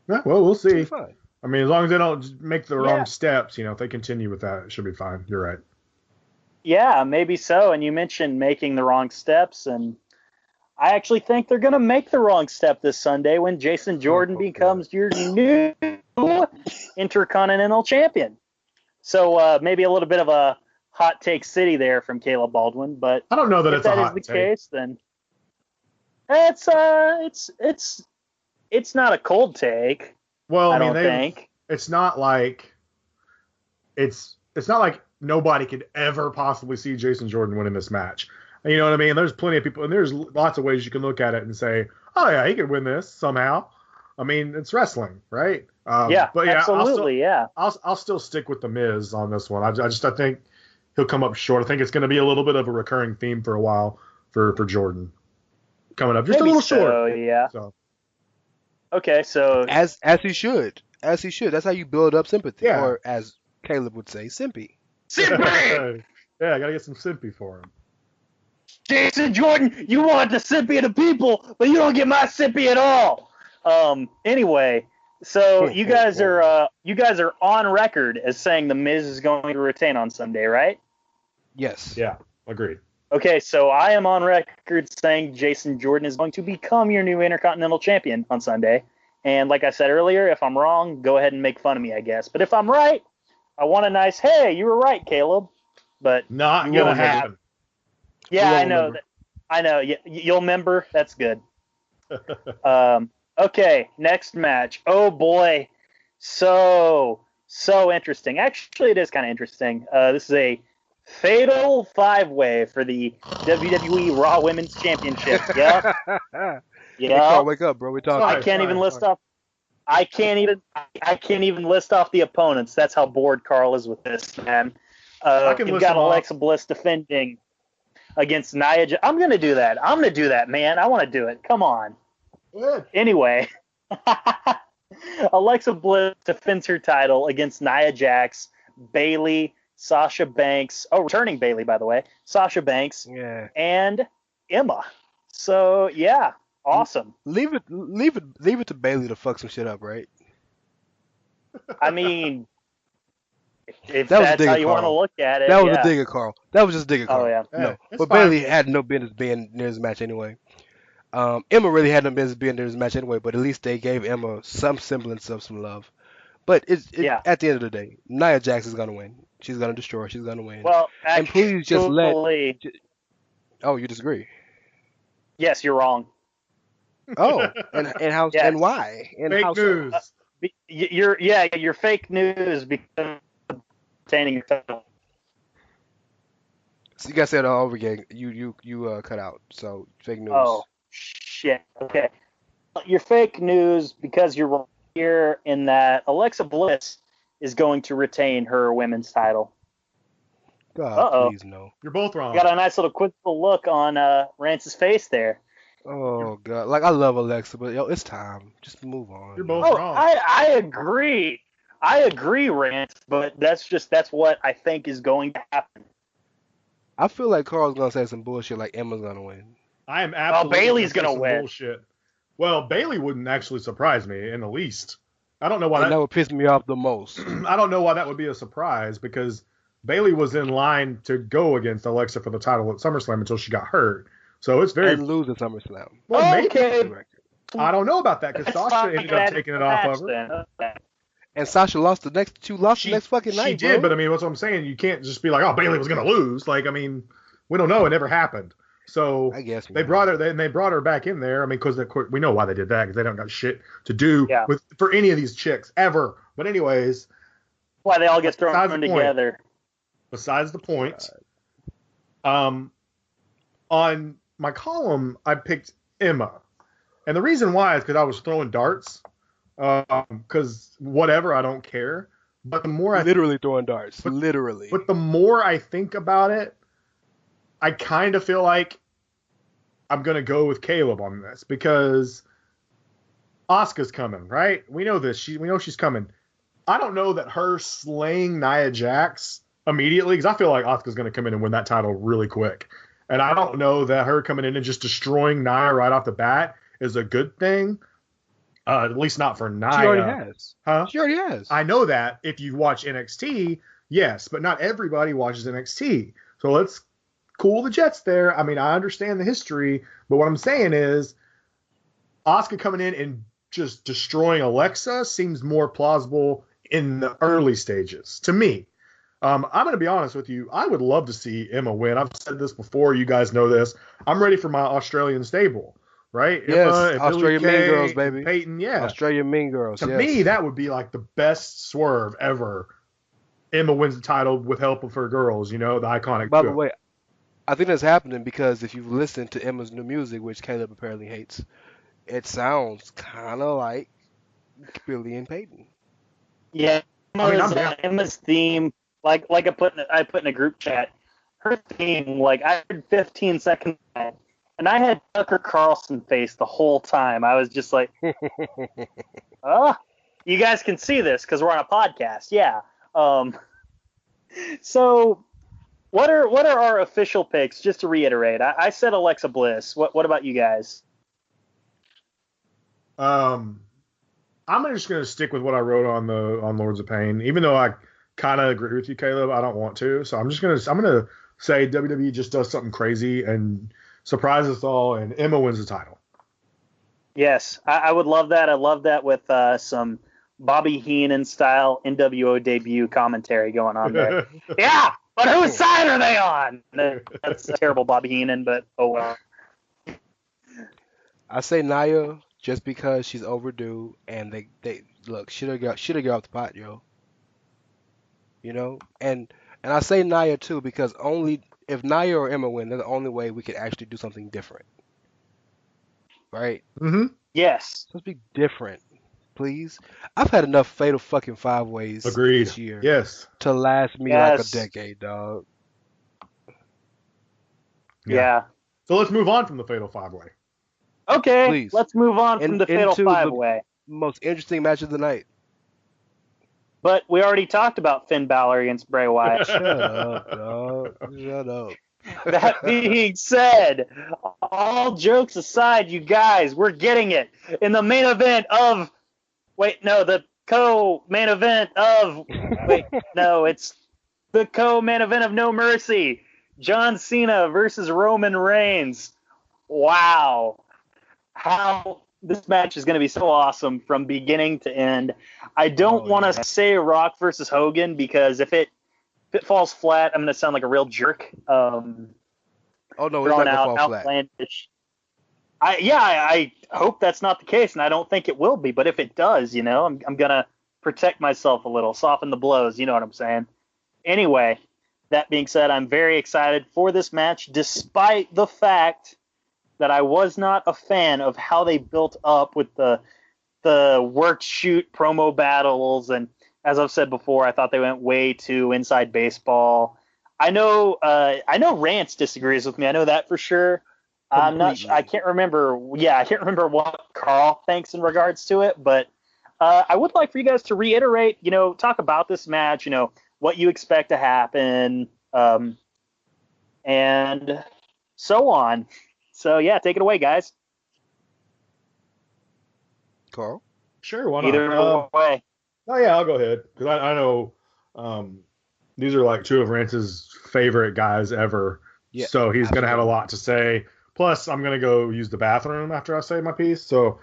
Yeah, well, we'll see. He'll be fine. I mean, as long as they don't make the wrong steps, if they continue with that, it should be fine. You're right. Yeah, maybe so. And you mentioned making the wrong steps, and I actually think they're going to make the wrong step this Sunday when Jason Jordan becomes your new Intercontinental Champion. So maybe a little bit of a hot take city there from Caleb Baldwin, but I don't know that if it's a hot take. take. Case, then it's not a cold take. Well, I don't think it's not like nobody could ever possibly see Jason Jordan winning this match. You know what I mean? There's plenty of people, and there's lots of ways you can look at it and say, "Oh yeah, he could win this somehow." I mean, it's wrestling, right? But yeah, absolutely, I'll still stick with the Miz on this one. I think he'll come up short. I think it's going to be a little bit of a recurring theme for a while for Jordan coming up, just maybe a little short. Yeah. So. Okay, so as he should. That's how you build up sympathy, Yeah. or as Caleb would say, simpy. Simpy! Yeah, I gotta get some simpy for him. Jason Jordan, you want the simpy of the people, but you don't get my simpy at all. Anyway, so you guys are on record as saying the Miz is going to retain on Sunday, right? Yes. Yeah, agreed. Okay, so I am on record saying Jason Jordan is going to become your new Intercontinental Champion on Sunday. And like I said earlier, if I'm wrong, go ahead and make fun of me, I guess. But if I'm right, I want a nice, hey, you were right, Caleb. But not gonna happen. Yeah, I know. I know. You'll remember. That's good. Okay, next match. Oh boy, so interesting. Actually, it is kind of interesting. This is a fatal 5-way for the WWE Raw Women's Championship. Yeah. Yeah. Wake up, bro. We're talking. I can't even list off the opponents. That's how bored Carl is with this, man. You've got Alexa Bliss defending against Nia Jax. I'm gonna do that, man. I want to do it. Come on. Good. Anyway, Alexa Bliss defends her title against Nia Jax, Bayley, Sasha Banks. Oh, returning Bayley, by the way. Sasha Banks. Yeah. And Emma. So yeah, awesome. Leave it to Bayley to fuck some shit up, right? I mean, if that's how you want to look at it. That was a digger, Carl. That was just digger, Carl. Oh yeah. No, but Bayley had no business being near this match anyway. Emma really had no business being near this match anyway, but at least they gave Emma some semblance of some love. But at the end of the day, Nia Jax is gonna win. She's gonna destroy. She's gonna win. Well, actually, and please just let. Oh, you disagree? Yes, you're wrong. Oh, and how and why? And fake how news. So? You're fake news because of obtaining your title. So you guys said it all over again. You cut out. So fake news. Oh shit. Okay. You're fake news because you're wrong here in that Alexa Bliss is going to retain her women's title. God, please no. You're both wrong. Got a nice little quizzical look on Rance's face there. Oh God, like I love Alexa, but it's time. Just move on. You're both wrong. I agree. Rance, but that's what I think is going to happen. I feel like Carl's gonna say some bullshit like Emma's gonna win. I am absolutely. Bayley's gonna win. Bullshit. Well, Bayley wouldn't actually surprise me in the least. I don't know why that would piss me off the most. I don't know why that would be a surprise because Bailey was in line to go against Alexa for the title at SummerSlam until she got hurt. So it's very And lose at SummerSlam. well, maybe. Okay. I don't know about that because Sasha ended up taking it off of her. Then. And Sasha lost the next fucking night. She did, bro. but I mean, that's what I'm saying. You can't just be like, oh, Bailey was going to lose. Like, I mean, we don't know. It never happened. So I guess they brought her. They brought her back in there. I mean, because we know why they did that because they don't got shit to do for any of these chicks ever. But anyways, why they all get thrown together. Besides the point, on my column, I picked Emma, and the reason why is because I was throwing darts. Because whatever, I don't care. But the more throwing darts, literally. But the more I think about it, I kind of feel like I'm gonna go with Caleb on this because Asuka's coming, right? We know this. We know she's coming. I don't know that her slaying Nia Jax immediately, because I feel like Asuka's gonna come in and win that title really quick. And I don't know that her coming in and just destroying Nia right off the bat is a good thing. At least not for Nia. She already has. Huh? She already has. I know that if you watch NXT, yes, but not everybody watches NXT. So let's cool the jets there. I mean, I understand the history, but what I'm saying is Asuka coming in and just destroying Alexa seems more plausible in the early stages to me. I'm going to be honest with you. I would love to see Emma win. I've said this before. You guys know this. I'm ready for my Australian stable. Right? Yes, Emma, Australian Mean Girls, baby. Peyton, yeah. Australian Mean Girls, To me, that would be like the best swerve ever. Emma wins the title with help of her girls, the iconic By the way, I think that's happening because if you've listened to Emma's new music, which Caleb apparently hates, it sounds kind of like Billy and Peyton. Yeah, Emma's theme, like I put in a group chat, her theme, like I heard 15 seconds and I had Tucker Carlson face the whole time. I was just like, oh, you guys can see this because we're on a podcast. Yeah. So what are our official picks? Just to reiterate, I said Alexa Bliss. What about you guys? I'm just going to stick with what I wrote on Lords of Pain, even though I kind of agree with you, Caleb. I don't want to. So I'm going to say WWE just does something crazy and surprise us all, and Emma wins the title. Yes, I would love that. I love that with some Bobby Heenan style NWO debut commentary going on there. Yeah, but whose side are they on? That's a terrible Bobby Heenan, but oh well. I say Nia just because she's overdue, and they look should have got off the pot, yo. And I say Nia too because only if Nia or Emma win, they're the only way we could actually do something different. Right? Mm-hmm. Yes. Let's be different, please. I've had enough fatal fucking 5-ways this year. Yes. To last me like a decade, dog. Yeah. So let's move on from the fatal 5-way. Okay. Please. Let's move on from the fatal 5-way. Most interesting match of the night. But we already talked about Finn Balor against Bray Wyatt. Shut up, dog. Shut up. That being said, all jokes aside, you guys, we're getting it. In the main event of... the co-main event of... it's the co-main event of No Mercy. John Cena versus Roman Reigns. Wow. How... This match is going to be so awesome from beginning to end. I don't want to say Rock versus Hogan because if it falls flat, I'm going to sound like a real jerk. Oh no, it's not going to fall outlandish. I hope that's not the case, and I don't think it will be. But if it does, I'm going to protect myself a little, soften the blows. You know what I'm saying? Anyway, that being said, I'm very excited for this match, despite the fact that I was not a fan of how they built up with the work shoot promo battles, and as I've said before, I thought they went way too inside baseball. I know Rance disagrees with me. I know that for sure. I'm not. I can't remember. Yeah, I can't remember what Carl thinks in regards to it, but I would like for you guys to reiterate. Talk about this match. What you expect to happen, and so on. So, yeah, take it away, guys. Carl? Sure, why not? Either way. Oh, yeah, I'll go ahead. Because I know these are like two of Rance's favorite guys ever. Yeah, So he's going to have a absolutely. lot to say. Plus, I'm going to go use the bathroom after I say my piece. So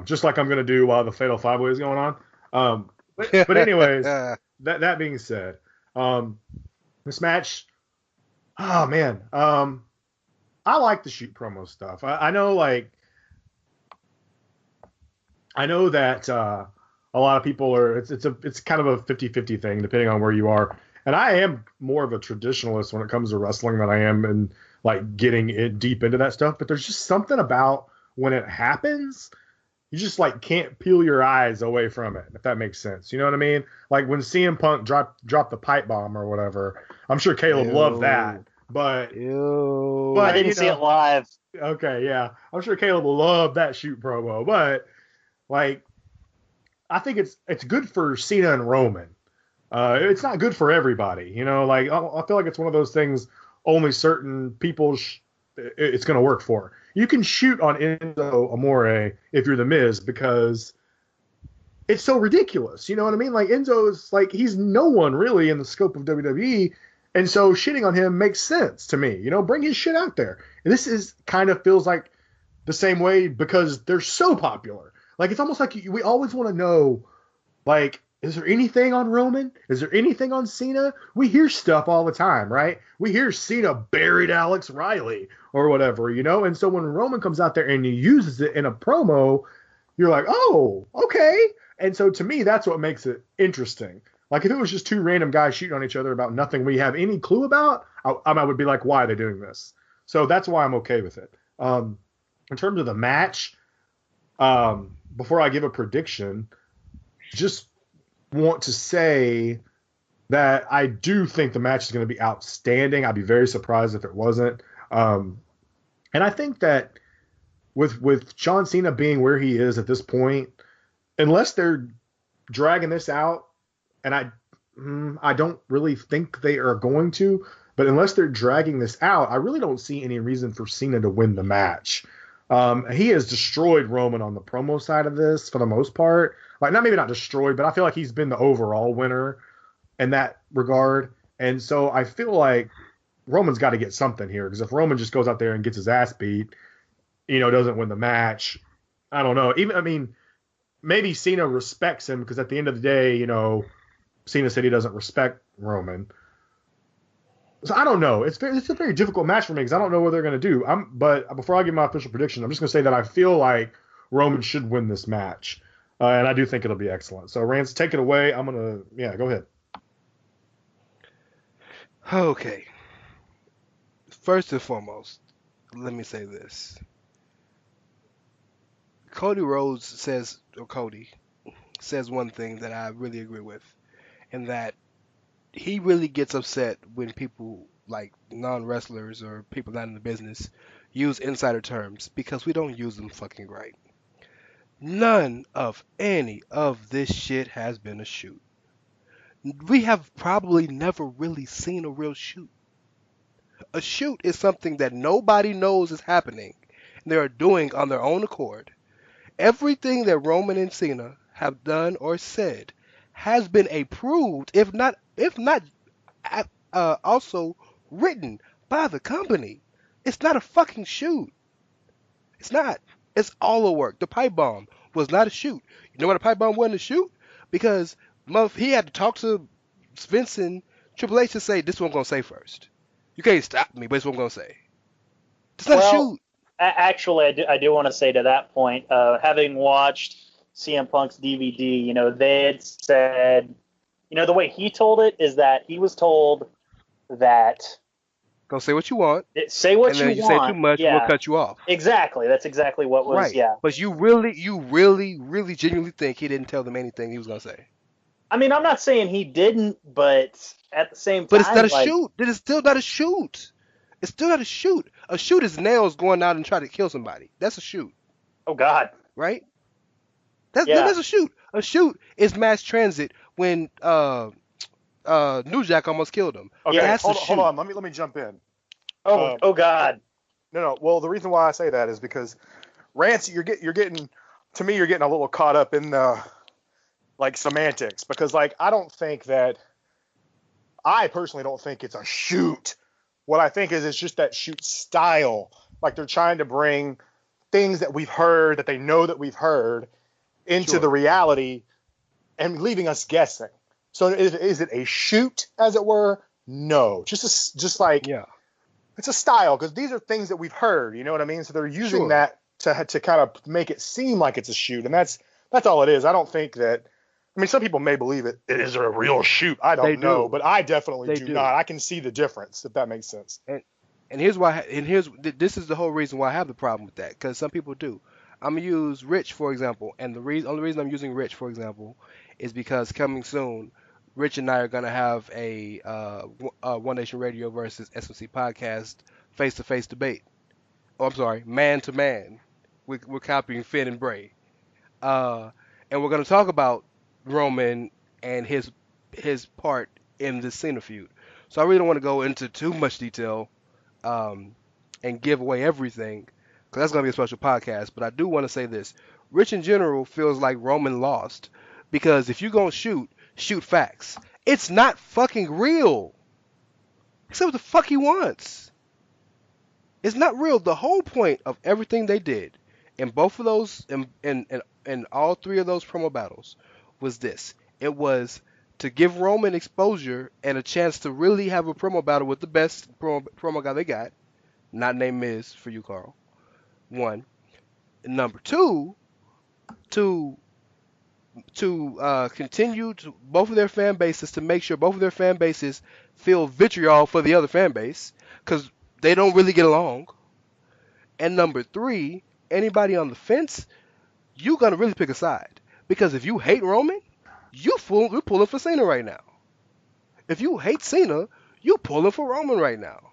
just like I'm going to do while the Fatal 5-Way is going on. But anyways, that being said, this match, oh man, I like the shoot promo stuff. I know that a lot of people are. It's kind of a 50-50 thing depending on where you are. And I am more of a traditionalist when it comes to wrestling than I am in like getting it deep into that stuff. But there's just something about when it happens, you just like can't peel your eyes away from it, if that makes sense. You know what I mean? Like when CM Punk dropped the pipe bomb or whatever. I'm sure Caleb loved that. But I didn't see it live. Okay, yeah. I'm sure Caleb will love that shoot promo. But like I think it's good for Cena and Roman. It's not good for everybody, you know. Like I feel like it's one of those things only certain people it's going to work for. You can shoot on Enzo Amore if you're the Miz because it's so ridiculous. You know what I mean? Like Enzo is like he's no one really in the scope of WWE, and so shitting on him makes sense to me. You know, bring his shit out there. And this is kind of feels like the same way because they're so popular. Like it's almost like we always want to know, like, is there anything on Roman? Is there anything on Cena? We hear stuff all the time, right? We hear Cena buried Alex Riley or whatever, you know? And so when Roman comes out there and he uses it in a promo, you're like, oh, okay. And so to me, that's what makes it interesting. Like if it was just two random guys shooting on each other about nothing we have any clue about, I would be like, why are they doing this? So that's why I'm okay with it. In terms of the match, before I give a prediction, just want to say that I do think the match is going to be outstanding. I'd be very surprised if it wasn't. And I think that with John Cena being where he is at this point, unless they're dragging this out, and I don't really think they are going to, but unless they're dragging this out, I really don't see any reason for Cena to win the match. He has destroyed Roman on the promo side of this for the most part. Like, maybe not destroyed, but I feel like he's been the overall winner in that regard. And so I feel like Roman's got to get something here because if Roman just goes out there and gets his ass beat, you know, doesn't win the match, I don't know. Maybe Cena respects him because at the end of the day, you know, Cena said he doesn't respect Roman. So I don't know. It's a very difficult match for me because I don't know what they're going to do. But before I give my official prediction, I'm just going to say that I feel like Roman should win this match. And I do think it'll be excellent. So, Rance, take it away. I'm going to, go ahead. Okay. First and foremost, let me say this. Cody says one thing that I really agree with, and that he really gets upset when people like non-wrestlers or people not in the business use insider terms because we don't use them fucking right. None of any of this shit has been a shoot. We have probably never really seen a real shoot. A shoot is something that nobody knows is happening and they are doing on their own accord. Everything that Roman and Cena have done or said has been approved, if not also written by the company. It's not a fucking shoot. It's not. It's all a work. The pipe bomb was not a shoot. You know why the pipe bomb wasn't a shoot? Because he had to talk to Vince and Triple H to say, this is what I'm going to say first. You can't stop me, but it's what I'm going to say. It's not a shoot. Actually, I do want to say to that point, having watched CM Punk's DVD, you know, they had said, you know, the way he told it is that he was told that Go say what you want. Say what and then you want. want. Say too much, we'll cut you off. Exactly. That's exactly what was. Right. Yeah. But you really genuinely think he didn't tell them anything he was gonna say? I mean, I'm not saying he didn't, but at the same time, but it's not a shoot. It is still not a shoot. It's still not a shoot. A shoot is Nails going out and trying to kill somebody. That's a shoot. Oh God. Right. That's a shoot. A shoot is mass transit when New Jack almost killed him. Okay, that's hold on. Let me jump in. Oh God. No. Well, the reason why I say that is because Rance, you're getting a little caught up in the like semantics because like I don't think that I personally don't think it's a shoot. What I think is it's just that shoot style. Like they're trying to bring things that we've heard, that they know that we've heard, into the reality and leaving us guessing. So is it a shoot, as it were? No. Just like it's a style, because these are things that we've heard. You know what I mean? So they're using that to kind of make it seem like it's a shoot, and that's all it is. I don't think that. I mean, some people may believe it. Is it a real shoot? I don't know, but I definitely do not. I can see the difference, if that makes sense. And here's why. And this is the whole reason why I have the problem with that, because some people do. I'm gonna use Rich for example, and the only reason I'm using Rich for example is because coming soon, Rich and I are gonna have a One Nation Radio versus SMC podcast face-to-face debate. Oh, I'm sorry, man-to-man. We're copying Finn and Bray, and we're gonna talk about Roman and his part in this Cena feud. So I really don't want to go into too much detail and give away everything, because that's going to be a special podcast. But I do want to say this. Rich in general feels like Roman lost, because if you're going to shoot facts. It's not fucking real. He said what the fuck he wants. It's not real. The whole point of everything they did in both of those, in all three of those promo battles, was this. It was to give Roman exposure and a chance to really have a promo battle with the best promo guy they got, not named Miz for you, Carl. One. And number two, to continue to both of their fan bases, to make sure both of their fan bases feel vitriol for the other fan base, because they don't really get along. And number three, anybody on the fence, you gonna really pick a side, because if you hate Roman, you're pulling for Cena right now. If you hate Cena, you're pulling for Roman right now.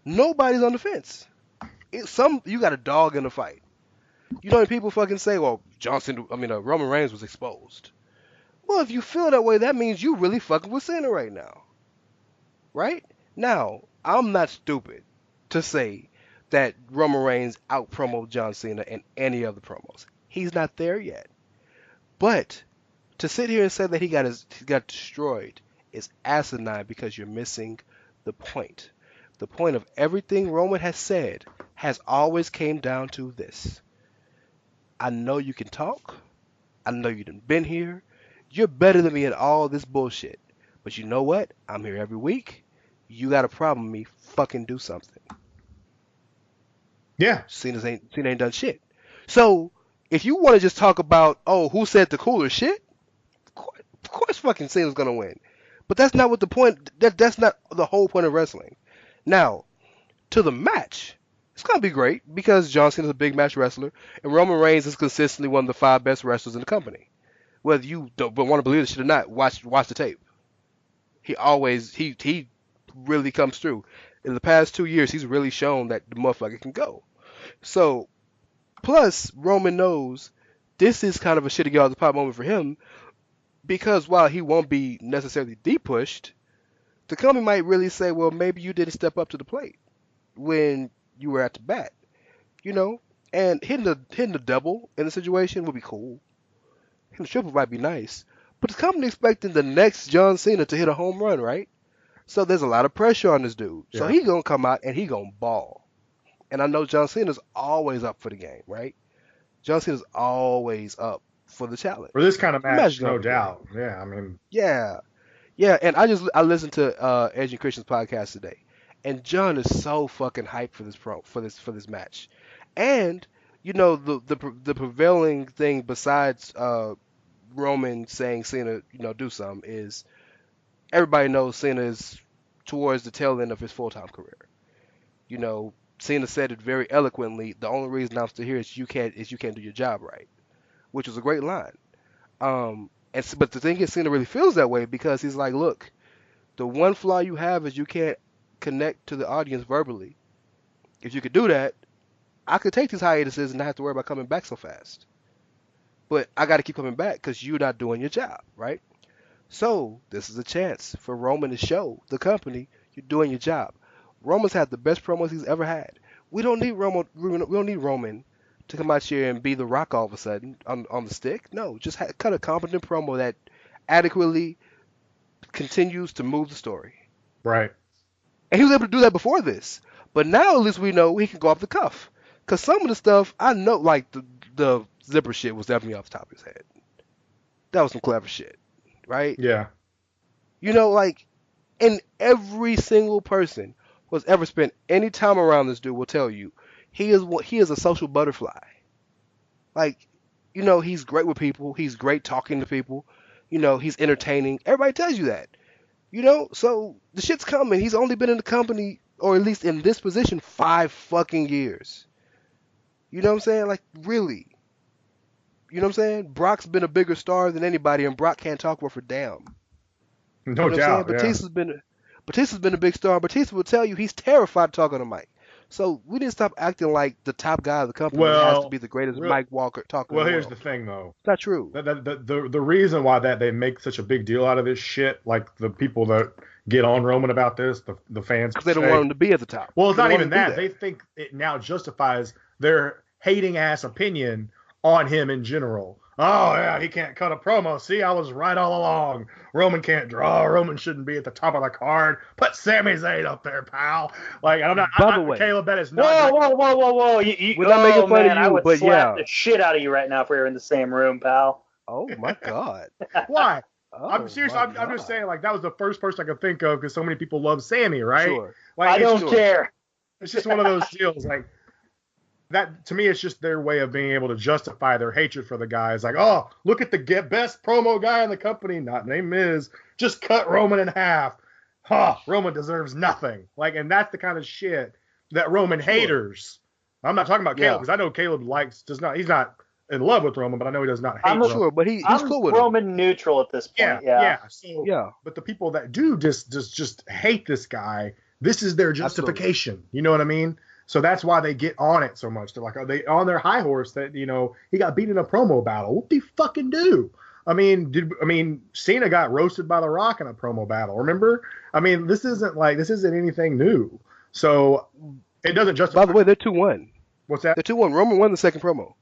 Nobody's on the fence. You got a dog in the fight. You know when people fucking say, well, Roman Reigns was exposed. Well, if you feel that way, that means you really fucking with Cena right now. Right? Now, I'm not stupid to say that Roman Reigns out-promoted John Cena in any of the promos. He's not there yet. But to sit here and say that he got destroyed is asinine, because you're missing the point. The point of everything Roman has said has always came down to this. I know you can talk. I know you done been here. You're better than me in all this bullshit. But you know what? I'm here every week. You got a problem with me, fucking do something. Yeah. Cena ain't done shit. So, if you want to just talk about, who said the cooler shit? Of course fucking Cena's gonna win. But that's not what the point, that's not the whole point of wrestling. Now, to the match, it's going to be great, because John Cena's a big match wrestler, and Roman Reigns is consistently one of the 5 best wrestlers in the company. Whether you don't want to believe this shit or not, watch the tape. He really comes through. In the past 2 years, he's really shown that the motherfucker can go. So, plus, Roman knows this is kind of a shitty get off the pot moment for him, because while he won't be necessarily de-pushed, the company might really say, well, maybe you didn't step up to the plate when you were at the bat, and hitting the double in the situation would be cool. Hitting the triple might be nice, but the company expecting the next John Cena to hit a home run, right? So there's a lot of pressure on this dude. Yeah. So he's gonna come out and he gonna ball. And I know John Cena's always up for the game, right? John Cena's always up for the challenge. For this kind of match, no doubt. Yeah, I mean. Yeah, and I listened to Edge and Christian's podcast today, and John is so fucking hyped for this match, and the prevailing thing besides Roman saying Cena do something is everybody knows Cena is towards the tail end of his full-time career. Cena said it very eloquently. The only reason I'm still here is you can't do your job right, which was a great line. But the thing is, Cena really feels that way, because he's like, look, the one flaw you have is you can't connect to the audience verbally. If you could do that, I could take these hiatuses and not have to worry about coming back so fast. But I got to keep coming back because you're not doing your job, right? So this is a chance for Roman to show the company you're doing your job. Roman's had the best promos he's ever had. We don't need Roman to come out here and be the Rock all of a sudden on the stick. No, just cut a competent promo that adequately continues to move the story. Right. And he was able to do that before this. But now at least we know he can go off the cuff. Because some of the stuff, I know, like the zipper shit was definitely off the top of his head. That was some clever shit, right? Yeah. You know, like, and every single person who has ever spent any time around this dude will tell you he is a social butterfly. Like, you know, he's great with people. He's great talking to people. You know, he's entertaining. Everybody tells you that. You know, so the shit's coming. He's only been in the company, or at least in this position, 5 fucking years. You know what I'm saying? Like, really. You know what I'm saying? Brock's been a bigger star than anybody, and Brock can't talk worth a damn. No You know doubt. what I'm saying? Batista's been a big star. Batista will tell you he's terrified to talk on the mic. So we didn't stop acting like the top guy of the company has to be the greatest mic walker talker in the here's world. the thing, though. It's not true. The reason why that they make such a big deal out of this shit, like the people that get on Roman about this, the fans, Because they don't want him to be at the top. Well, it's They not don't even want him to that. do They think it now justifies their hating ass opinion on him in general. Oh yeah, he can't cut a promo. See, I was right all along. Roman can't draw. Roman shouldn't be at the top of the card. Put Sami Zayn up there, pal. Like I'm not. By the way, Caleb, that is not. Whoa! We're not making fun of you, I would but slap yeah. the shit out of you right now if we were in the same room, pal. Oh my god. Why? Oh, I'm serious. my I'm just God. saying, like that was the first person I could think of because so many people love Sammy, right? Sure. Like I don't sure. care. it's just one of those deals. Like that to me, it's just their way of being able to justify their hatred for the guy. It's like, oh, look at the best promo guy in the company, not named Miz. Just cut Roman in half. Huh? Roman deserves nothing. Like, and that's the kind of shit that Roman haters. I'm not talking about Caleb because I know Caleb he's not in love with Roman, but I know he does not hate Roman. Sure, but he's I'm cool with him. Roman neutral at this point. Yeah. So, Yeah. But the people that do just hate this guy, this is their justification. Absolutely. You know what I mean? So that's why they get on it so much. They're like, are they on their high horse that, you know, he got beat in a promo battle. What do fucking do? I mean, Cena got roasted by The Rock in a promo battle. Remember? I mean, this isn't anything new. So it doesn't justify. By the way, they're 2-1. What's that? They're 2-1. Roman won the second promo.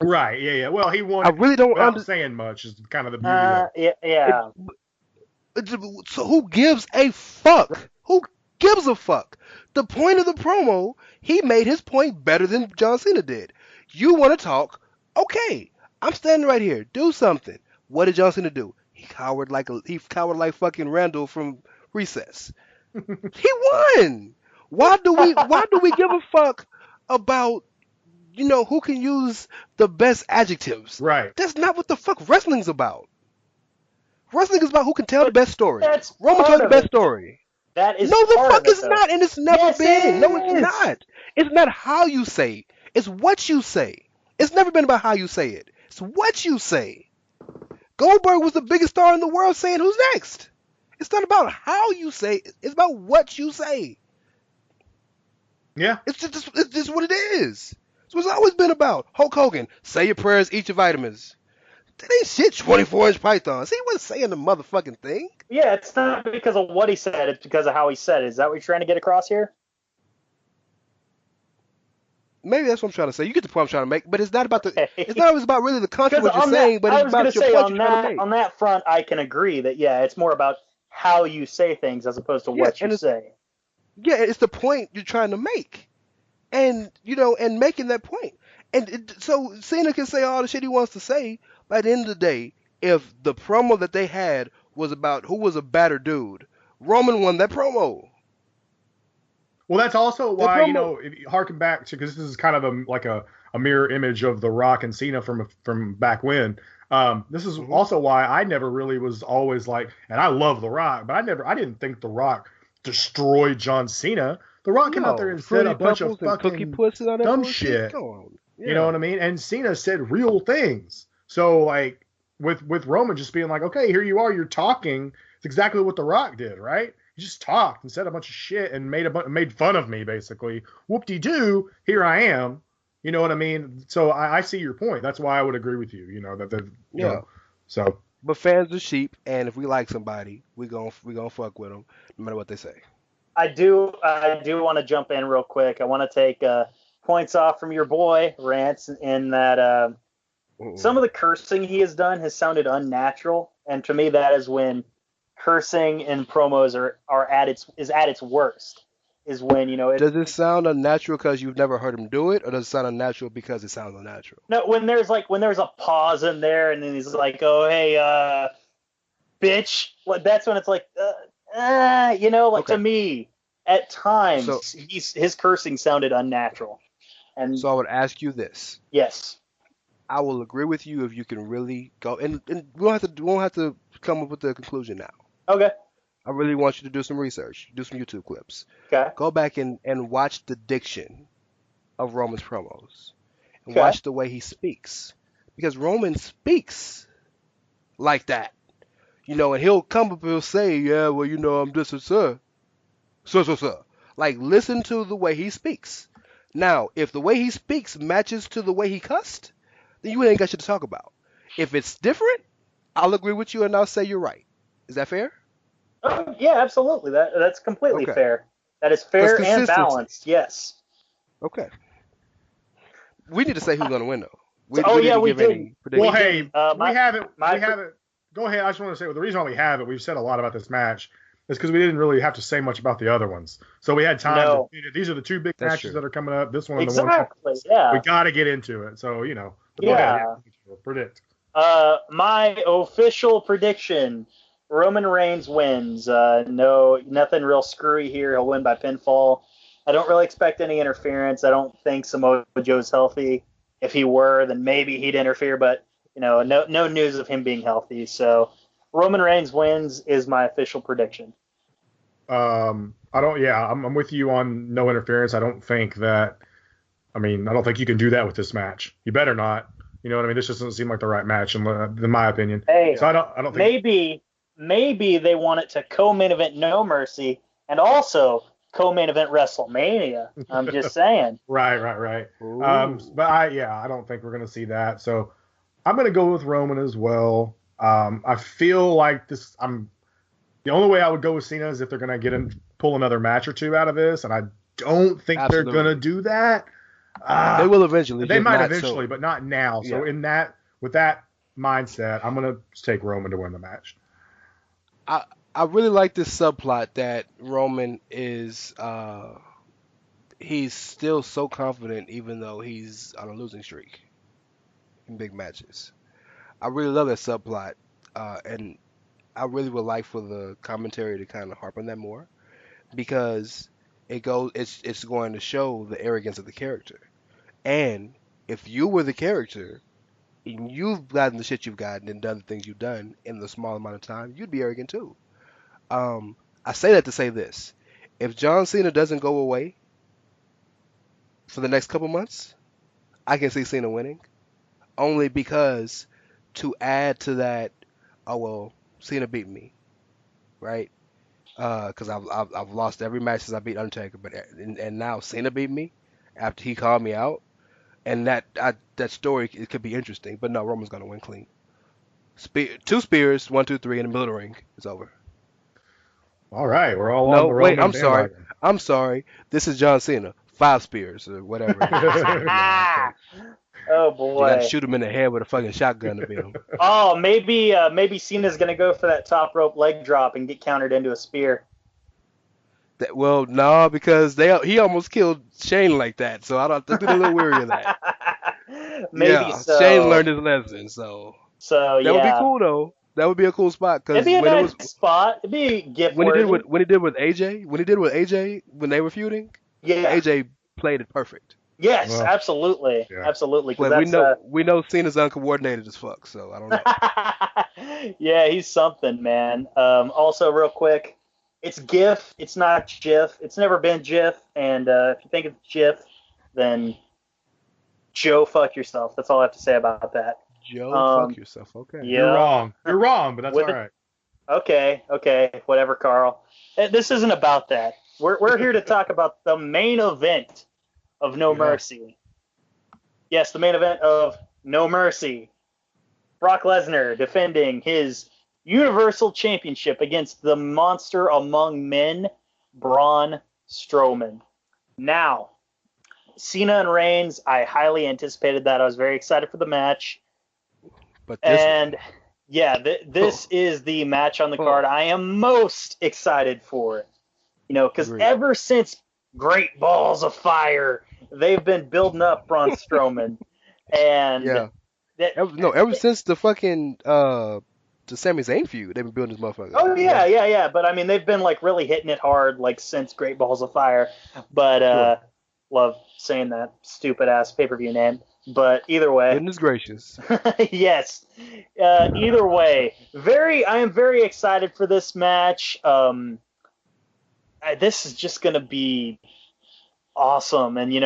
Right. Yeah. Well, he won. I really don't without saying much. Is kind of the beauty of it. Yeah. So who gives a fuck? Who gives a fuck? The point of the promo, he made his point better than John Cena did. You want to talk? Okay, I'm standing right here. Do something. What did John Cena do? He cowered like fucking Randall from Recess. He won. Why do we give a fuck about, you know, who can use the best adjectives? Right. That's not what the fuck wrestling's about. Wrestling is about who can tell the best story. That's Roman told the best story. That is No, the part fuck of it, it's though. not, and it's never Yes, been. it No, it's is. not. It's not how you say. It's what you say. It's never been about how you say it. It's what you say. Goldberg was the biggest star in the world saying who's next. It's not about how you say it. It's about what you say. Yeah. It's just what it is. It's what it's always been about. Hulk Hogan, say your prayers, eat your vitamins. That ain't shit, 24-inch pythons. He wasn't saying the motherfucking thing. Yeah, it's not because of what he said. It's because of how he said it. Is that what you're trying to get across here? Maybe that's what I'm trying to say. You get the point I'm trying to make, but it's not about it's not always about really the content what you're on saying, but I it's was about gonna your say point on you're trying to that make. on that front, I can agree that it's more about how you say things as opposed to what you say. Yeah, it's the point you're trying to make, and you know, and making that point. And so Cena can say all the shit he wants to say, but at the end of the day, if the promo that they had was about who was a badder dude, Roman won that promo. Well, that's also why, you know, if you harken back to, because this is kind of a mirror image of The Rock and Cena from back when. This is also why I never really was always like, and I love The Rock, but I didn't think The Rock destroyed John Cena. The Rock came out there and said a bunch of fucking dumb shit. You know what I mean? And Cena said real things. So like with Roman just being like, okay, here you are, you're talking. It's exactly what The Rock did, right? He just talked and said a bunch of shit and made fun of me, basically. Whoop-de-doo, here I am. You know what I mean? So I see your point. That's why I would agree with you. You know you know, so. But fans are sheep, and if we like somebody, we gonna fuck with them, no matter what they say. I do want to jump in real quick. I want to take points off from your boy Rance in that some of the cursing he has done has sounded unnatural, and to me that is when cursing in promos are at its worst. Is when Does it sound unnatural because you've never heard him do it, or does it sound unnatural because it sounds unnatural? no, when there's a pause in there, and then he's like, "Oh hey, bitch," that's when it's like, Okay. to me, at So, times his cursing sounded unnatural, and so I would ask you this. yes, I will agree with you if you can really go, and we won't have to come up with the conclusion now. okay, I really want you to do some research, do some YouTube clips. okay, Go back and watch the diction of Roman's promos and okay, watch the way he speaks. Because Roman speaks like that. And he'll come up and he'll say, yeah, well, I'm this and sir. Sir. Like, listen to the way he speaks. Now, if the way he speaks matches to the way he cussed, then you ain't got shit to talk about. If it's different, I'll agree with you and I'll say you're right. Is that fair? oh, yeah, absolutely, that's completely Okay. fair. That is Because fair and consistency. balanced. Yes. Okay. We need to say who's going to win, though. We Oh, yeah, didn't we give did. any predictions. Well, hey, my- we haven't. my- We haven't. Go ahead. I just want to say, the reason why we have it, we've said a lot about this match, is because we didn't really have to say much about the other ones. So we had time. No. These are the two big That's matches true. that are coming up. This one and the one. Exactly. Yeah. We got to get into it. So go Yeah. ahead. Predict. My official prediction: Roman Reigns wins. No, nothing real screwy here. He'll win by pinfall. I don't really expect any interference. I don't think Samoa Joe's healthy. If he were, then maybe he'd interfere. But no news of him being healthy. So Roman Reigns wins is my official prediction. I don't. Yeah, I'm with you on no interference. I don't think that. I don't think you can do that with this match. You better not. You know what I mean? This just doesn't seem like the right match in my opinion. Hey, So I don't think. maybe they want it to co-main event No Mercy and also co-main event WrestleMania. I'm just saying. Right. Ooh. But I don't think we're gonna see that. So I'm gonna go with Roman as well. I feel like this. The only way I would go with Cena is if they're gonna pull another match or two out of this, and I don't think Absolutely. they're gonna do that. They will eventually. They just might not eventually, so. but not now. So Yeah. with that mindset, I'm gonna take Roman to win the match. I really like this subplot that Roman is he's still so confident even though he's on a losing streak in big matches. I really love that subplot, and I really would like for the commentary to kind of harp on that more because it's going to show the arrogance of the character. And if you were the character and you've gotten the shit you've gotten and done the things you've done in the small amount of time, you'd be arrogant too. I say that to say this. If John Cena doesn't go away for the next couple months, I can see Cena winning. Only because to add to that, oh well, Cena beat me, right? Because I've lost every match since I beat Undertaker, but and now Cena beat me after he called me out, and that story it could be interesting. But no, Roman's gonna win clean. Two spears, 1, 2, 3 in the middle of the ring. It's over. All right, we're all No, on the wait, Roman I'm sorry. bandwagon. I'm sorry. This is John Cena. 5 spears or whatever. Oh You boy. gotta shoot him in the head with a fucking shotgun to beat him. Oh, maybe Cena's gonna go for that top rope leg drop and get countered into a spear. Well, no, because he almost killed Shane like that, so I think they're a little weary of that. Maybe Yeah, so. Shane learned his lesson, so So that would be yeah, cool though. That would be a cool spot it'd because be a when it nice was spot. It'd be gift when he worthy. did with AJ when they were feuding, Yeah. AJ played it perfect. Yes, Well, absolutely, yeah. absolutely. 'Cause But that's we know Cena's uncoordinated as fuck, so I don't know. yeah, he's something, man. Also, real quick, it's GIF. It's not GIF. It's never been GIF. And if you think it's GIF, then Joe, fuck yourself. That's all I have to say about that. Joe, fuck yourself. Okay. Yeah. You're wrong, but that's With all it- right. Okay, whatever, Carl. This isn't about that. We're here to talk about the main event of No Yeah. Mercy. Yes, the main event of No Mercy. Brock Lesnar defending his Universal Championship against the monster among men, Braun Strowman. Now, Cena and Reigns, I highly anticipated that. I was very excited for the match. But this And Yeah, this is the match on the card I am most excited for. Because Agreed. ever since Great Balls of Fire, they've been building up Braun Strowman, and Yeah. that. Ever since the fucking the Sami Zayn feud, they've been building this motherfucker up. Oh yeah. But I mean, they've been like really hitting it hard like since Great Balls of Fire. But Sure. love saying that stupid ass pay-per-view name. But either way, Goodness gracious. yes. Either way, I am very excited for this match. This is just gonna be awesome, and they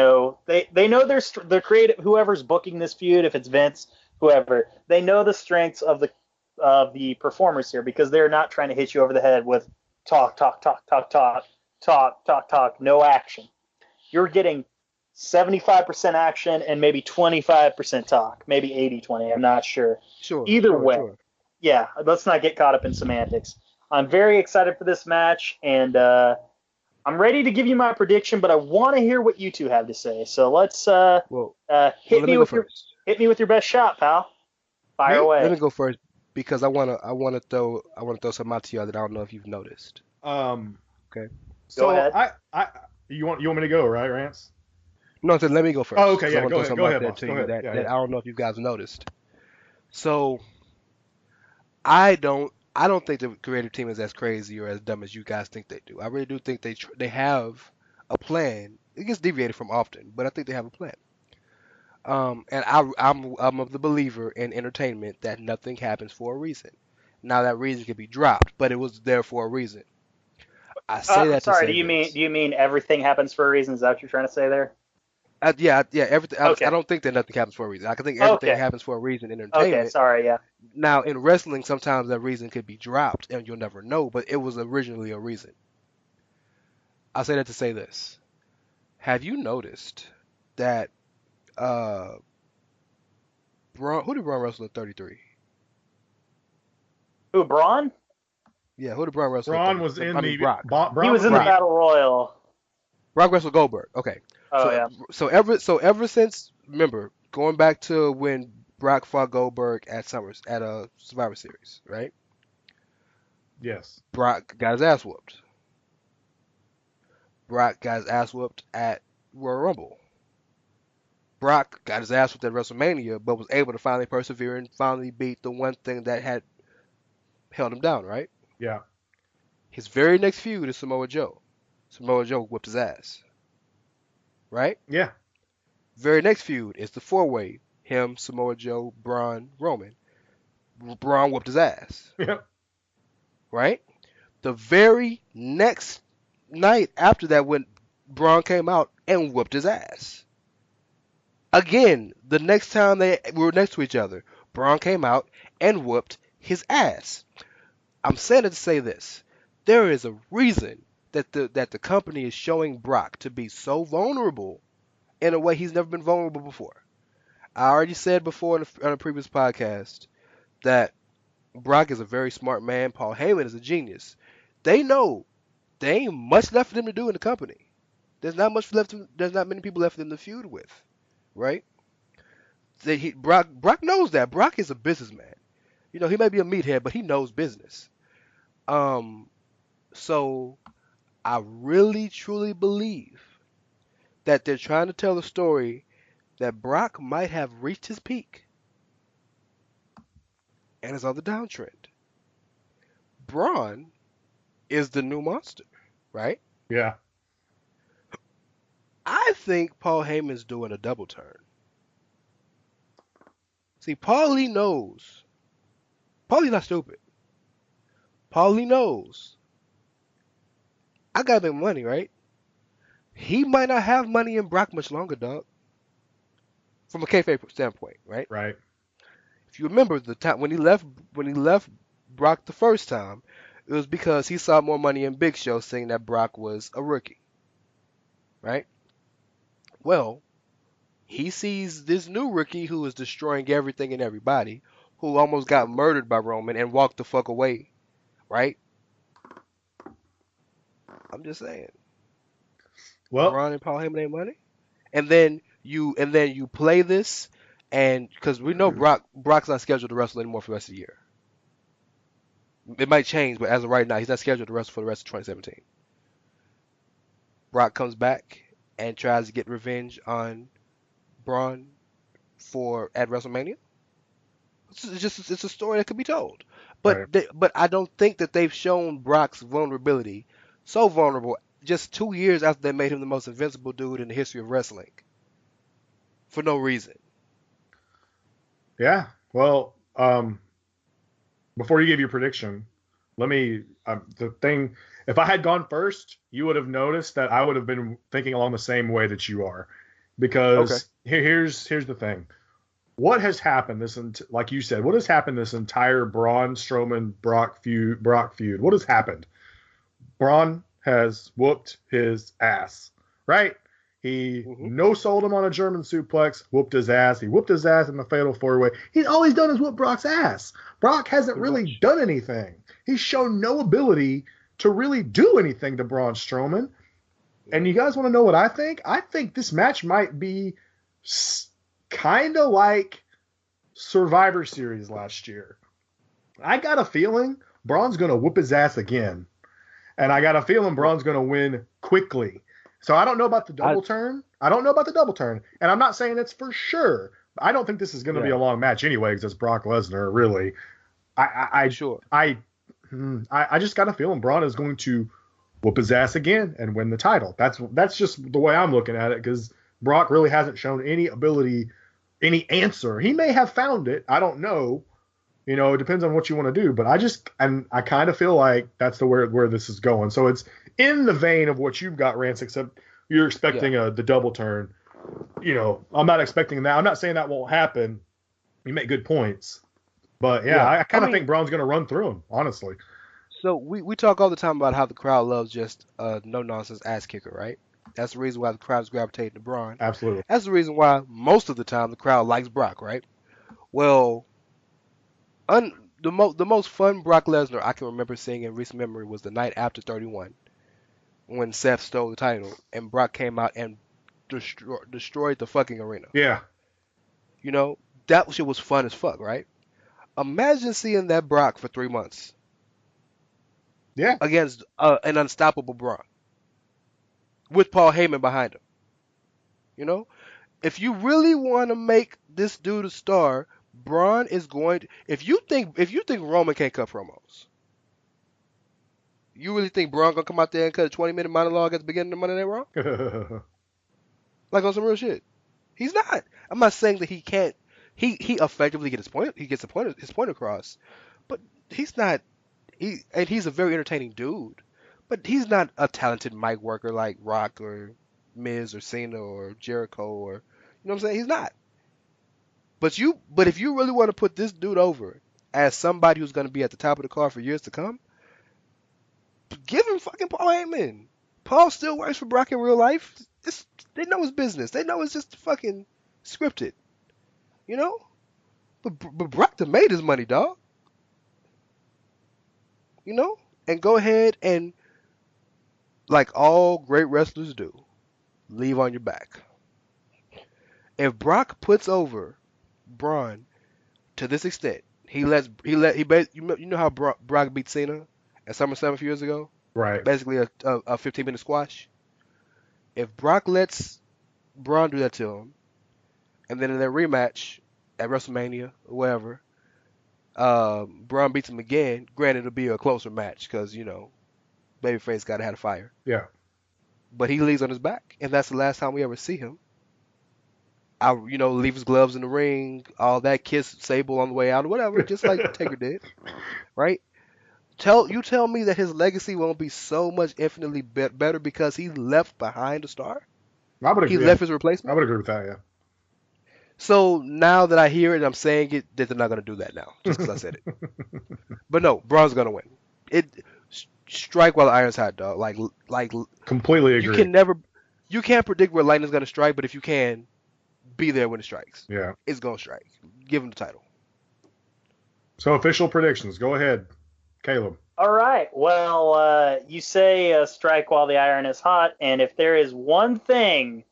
know their creative, whoever's booking this feud, if it's Vince, whoever, they know the strengths of the performers here, because they're not trying to hit you over the head with talk, no action. You're getting 75% action and maybe 25% talk, maybe 80-20. I'm not sure. Either way, yeah, let's not get caught up in semantics. I'm very excited for this match, and I'm ready to give you my prediction, but I want to hear what you two have to say. So let's hit me with your best shot, pal. Fire away. Let me go first because I wanna throw something out to you that I don't know if you've noticed. Okay. So Go ahead. You want me to go, right, Rance? No, so let me go first. Oh, okay, yeah, I wanna go throw ahead, something out boss. there Go to you ahead. that Yeah. I don't know if you guys noticed. So I don't think the creative team is as crazy or as dumb as you guys think they do. I really do think they have a plan. It gets deviated from often, but I think they have a plan. And I'm of the believer in entertainment that nothing happens for a reason. Now that reason could be dropped, but it was there for a reason. I say that to Sorry, say do this. you mean everything happens for a reason? Is that what you're trying to say there? Yeah. Everything. Okay. I don't think that nothing happens for a reason. I think everything Okay. happens for a reason in Okay, entertainment. sorry, yeah. Now in wrestling, sometimes that reason could be dropped, and you'll never know. But it was originally a reason. I say that to say this. Have you noticed that who did Braun wrestle at 33? Who, Braun? Yeah, who did Braun wrestle at Braun 33? was in I mean, the Brock. Braun He was in the Battle Royal. Brock wrestled Goldberg. Okay. Oh, yeah. Ever since, remember, going back to when Brock fought Goldberg at a Survivor Series, right? Yes. Brock got his ass whooped. Brock got his ass whooped at Royal Rumble. Brock got his ass whooped at WrestleMania, but was able to finally persevere and finally beat the one thing that had held him down, right? Yeah. His very next feud is Samoa Joe. Samoa Joe whipped his ass. Right? Yeah. Very next feud is the four-way. Him, Samoa Joe, Braun, Roman. Braun whooped his ass. Yep. Right? The very next night after that, when Braun came out and whooped his ass. Again, the next time we were next to each other, Braun came out and whooped his ass. I'm saying it to say this. There is a reason that the company is showing Brock to be so vulnerable in a way he's never been vulnerable before. I already said before on a previous podcast that Brock is a very smart man. Paul Heyman is a genius. They know there ain't much left for them to do in the company. There's not many people left for them to feud with, right? Brock knows that. Brock is a businessman. He may be a meathead, but he knows business. So I really truly believe that they're trying to tell a story that Brock might have reached his peak and is on the downtrend. Braun is the new monster, right? Yeah. I think Paul Heyman's doing a double turn. See, Paulie knows. Paulie's not stupid. Paulie knows. I gotta make money, right? He might not have money in Brock much longer, dog. From a kayfabe standpoint, right? Right. If you remember the time when he left Brock the first time, it was because he saw more money in Big Show, saying that Brock was a rookie, right? Well, he sees this new rookie who is destroying everything and everybody, who almost got murdered by Roman and walked the fuck away, right? I'm just saying. Well, Braun and Paul Heyman ain't money, and then you play this, and because we know Brock's not scheduled to wrestle anymore for the rest of the year. It might change, but as of right now, he's not scheduled to wrestle for the rest of 2017. Brock comes back and tries to get revenge on Braun at WrestleMania. It's a story that could be told. But Right. but I don't think that they've shown Brock's vulnerability so vulnerable just 2 years after they made him the most invincible dude in the history of wrestling for no reason. Yeah. Well, before you give your prediction, let me the thing. If I had gone first, you would have noticed that I would have been thinking along the same way that you are, because Okay. here's the thing. What has happened like you said, what has happened this entire Braun Strowman Brock feud? What has happened? Braun has whooped his ass, right? He no sold him on a German suplex, whooped his ass. He whooped his ass in the fatal 4-way. He's all he's done is whoop Brock's ass. Brock hasn't really done anything. He's shown no ability to really do anything to Braun Strowman. And you guys want to know what I think? I think this match might be kind of like Survivor Series last year. I got a feeling Braun's going to whoop his ass again. And I got a feeling Braun's going to win quickly. So I don't know about the double turn. And I'm not saying it's for sure. I don't think this is going to be a long match anyway, because it's Brock Lesnar, really. I just got a feeling Braun is going to whoop his ass again and win the title. That's just the way I'm looking at it, because Brock really hasn't shown any ability, any answer. He may have found it. I don't know. You know, it depends on what you want to do. But I kind of feel like that's where this is going. So it's in the vein of what you've got, Rance, except you're expecting the double turn. You know, I'm not expecting that. I'm not saying that won't happen. You make good points. But, I kind of think Braun's going to run through him, honestly. So we talk all the time about how the crowd loves just a no-nonsense ass kicker, right? That's the reason why the crowd's gravitating to Braun. Absolutely. That's the reason why most of the time the crowd likes Brock, right? Well, the most fun Brock Lesnar I can remember seeing in recent memory was the night after 31, when Seth stole the title and Brock came out and destroyed the fucking arena. Yeah. You know, that shit was fun as fuck, right? Imagine seeing that Brock for 3 months. Yeah. Against an unstoppable Braun with Paul Heyman behind him. You know, if you really want to make this dude a star, Braun is going to. If you think Roman can't cut promos, you really think Braun gonna come out there and cut a 20-minute monologue at the beginning of Monday Night Raw? Like on some real shit. He's not. I'm not saying that he can't. He effectively gets his point. He gets his point across, but he's not. He's a very entertaining dude, but he's not a talented mic worker like Rock or Miz or Cena or Jericho or, you know what I'm saying? He's not. But if you really want to put this dude over as somebody who's going to be at the top of the card for years to come, give him fucking Paul Heyman. Paul still works for Brock in real life. They know his business. They know it's just fucking scripted. You know? But Brock done made his money, dog. You know? And go ahead and, like all great wrestlers do, leave on your back. If Brock puts over Braun to this extent, you know how Brock beat Cena at SummerSlam a few years ago? Right. Basically a 15-minute squash. If Brock lets Braun do that to him, and then in their rematch at WrestleMania or wherever, Braun beats him again. Granted, it'll be a closer match because, you know, babyface got to have a fire. Yeah. But he leaves on his back, and that's the last time we ever see him. Leave his gloves in the ring, all that, kiss Sable on the way out, or whatever, just like Taker did, right? Tell me that his legacy won't be so much infinitely better because he left behind a star? I would agree. He left his replacement? I would agree with that, yeah. So now that I hear it, I'm saying it, that they're not going to do that now, just because I said it. But no, Braun's going to win. Strike while the iron's hot, dog. Like completely agree. You can't predict where lightning's going to strike, but if you can, be there when it strikes. Yeah. It's going to strike. Give him the title. So official predictions. Go ahead, Caleb. All right. Well, you say strike while the iron is hot, and if there is one thing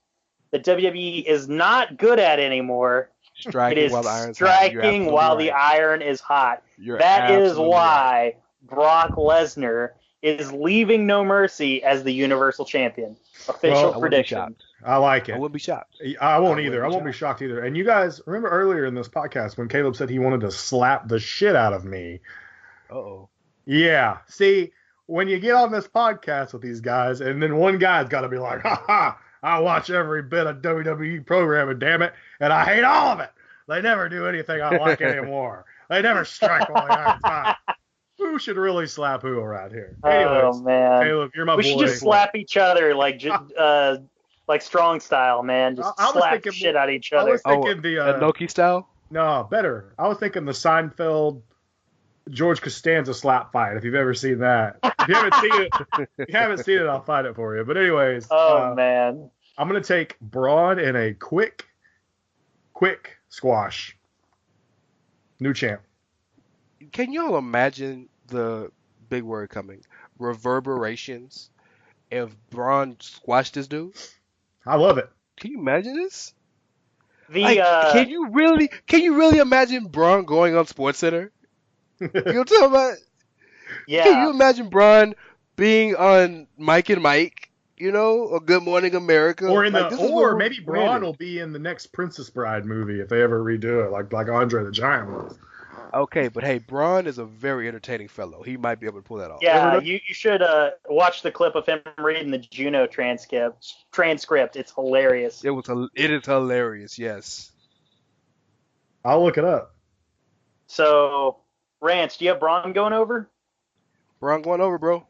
that WWE is not good at anymore, it is striking while the iron is hot. That is why Brock Lesnar is leaving No Mercy as the Universal Champion. Official I wouldn't be prediction. shocked. I like I it. wouldn't be shocked. I won't I either. wouldn't I be won't be shocked either. And you guys remember earlier in this podcast when Caleb said he wanted to slap the shit out of me? Uh-oh. Yeah. See, when you get on this podcast with these guys, and then one guy's got to be like, ha ha, I watch every bit of WWE programming, damn it, and I hate all of it. They never do anything I like anymore. They never strike while they're on time. Who should really slap who around here? Anyways, Oh man, Caleb, you're my boy. we should just slap each other like strong style, man. Just I was slap thinking shit out of each I other. was thinking the Noki style? no, better. I was thinking the Seinfeld George Costanza slap fight. If you've ever seen that, if you haven't seen it, I'll find it for you. But anyways, Oh man, I'm gonna take Braun in a quick squash. New champ. Can y'all imagine the big word coming? Reverberations. If Braun squashed this dude? I love it. Can you imagine this? the Like, can you really imagine Braun going on SportsCenter? You know what I'm talking about? yeah. Can you imagine Braun being on Mike and Mike, or Good Morning America? Or in Like, this is or what maybe we're Braun headed. will be in the next Princess Bride movie if they ever redo it, like Andre the Giant was. Okay, but hey, Braun is a very entertaining fellow. He might be able to pull that off. Yeah, you should watch the clip of him reading the Juno transcript. It's hilarious. It is hilarious, yes. I'll look it up. So, Rance, do you have Braun going over? Braun going over, bro.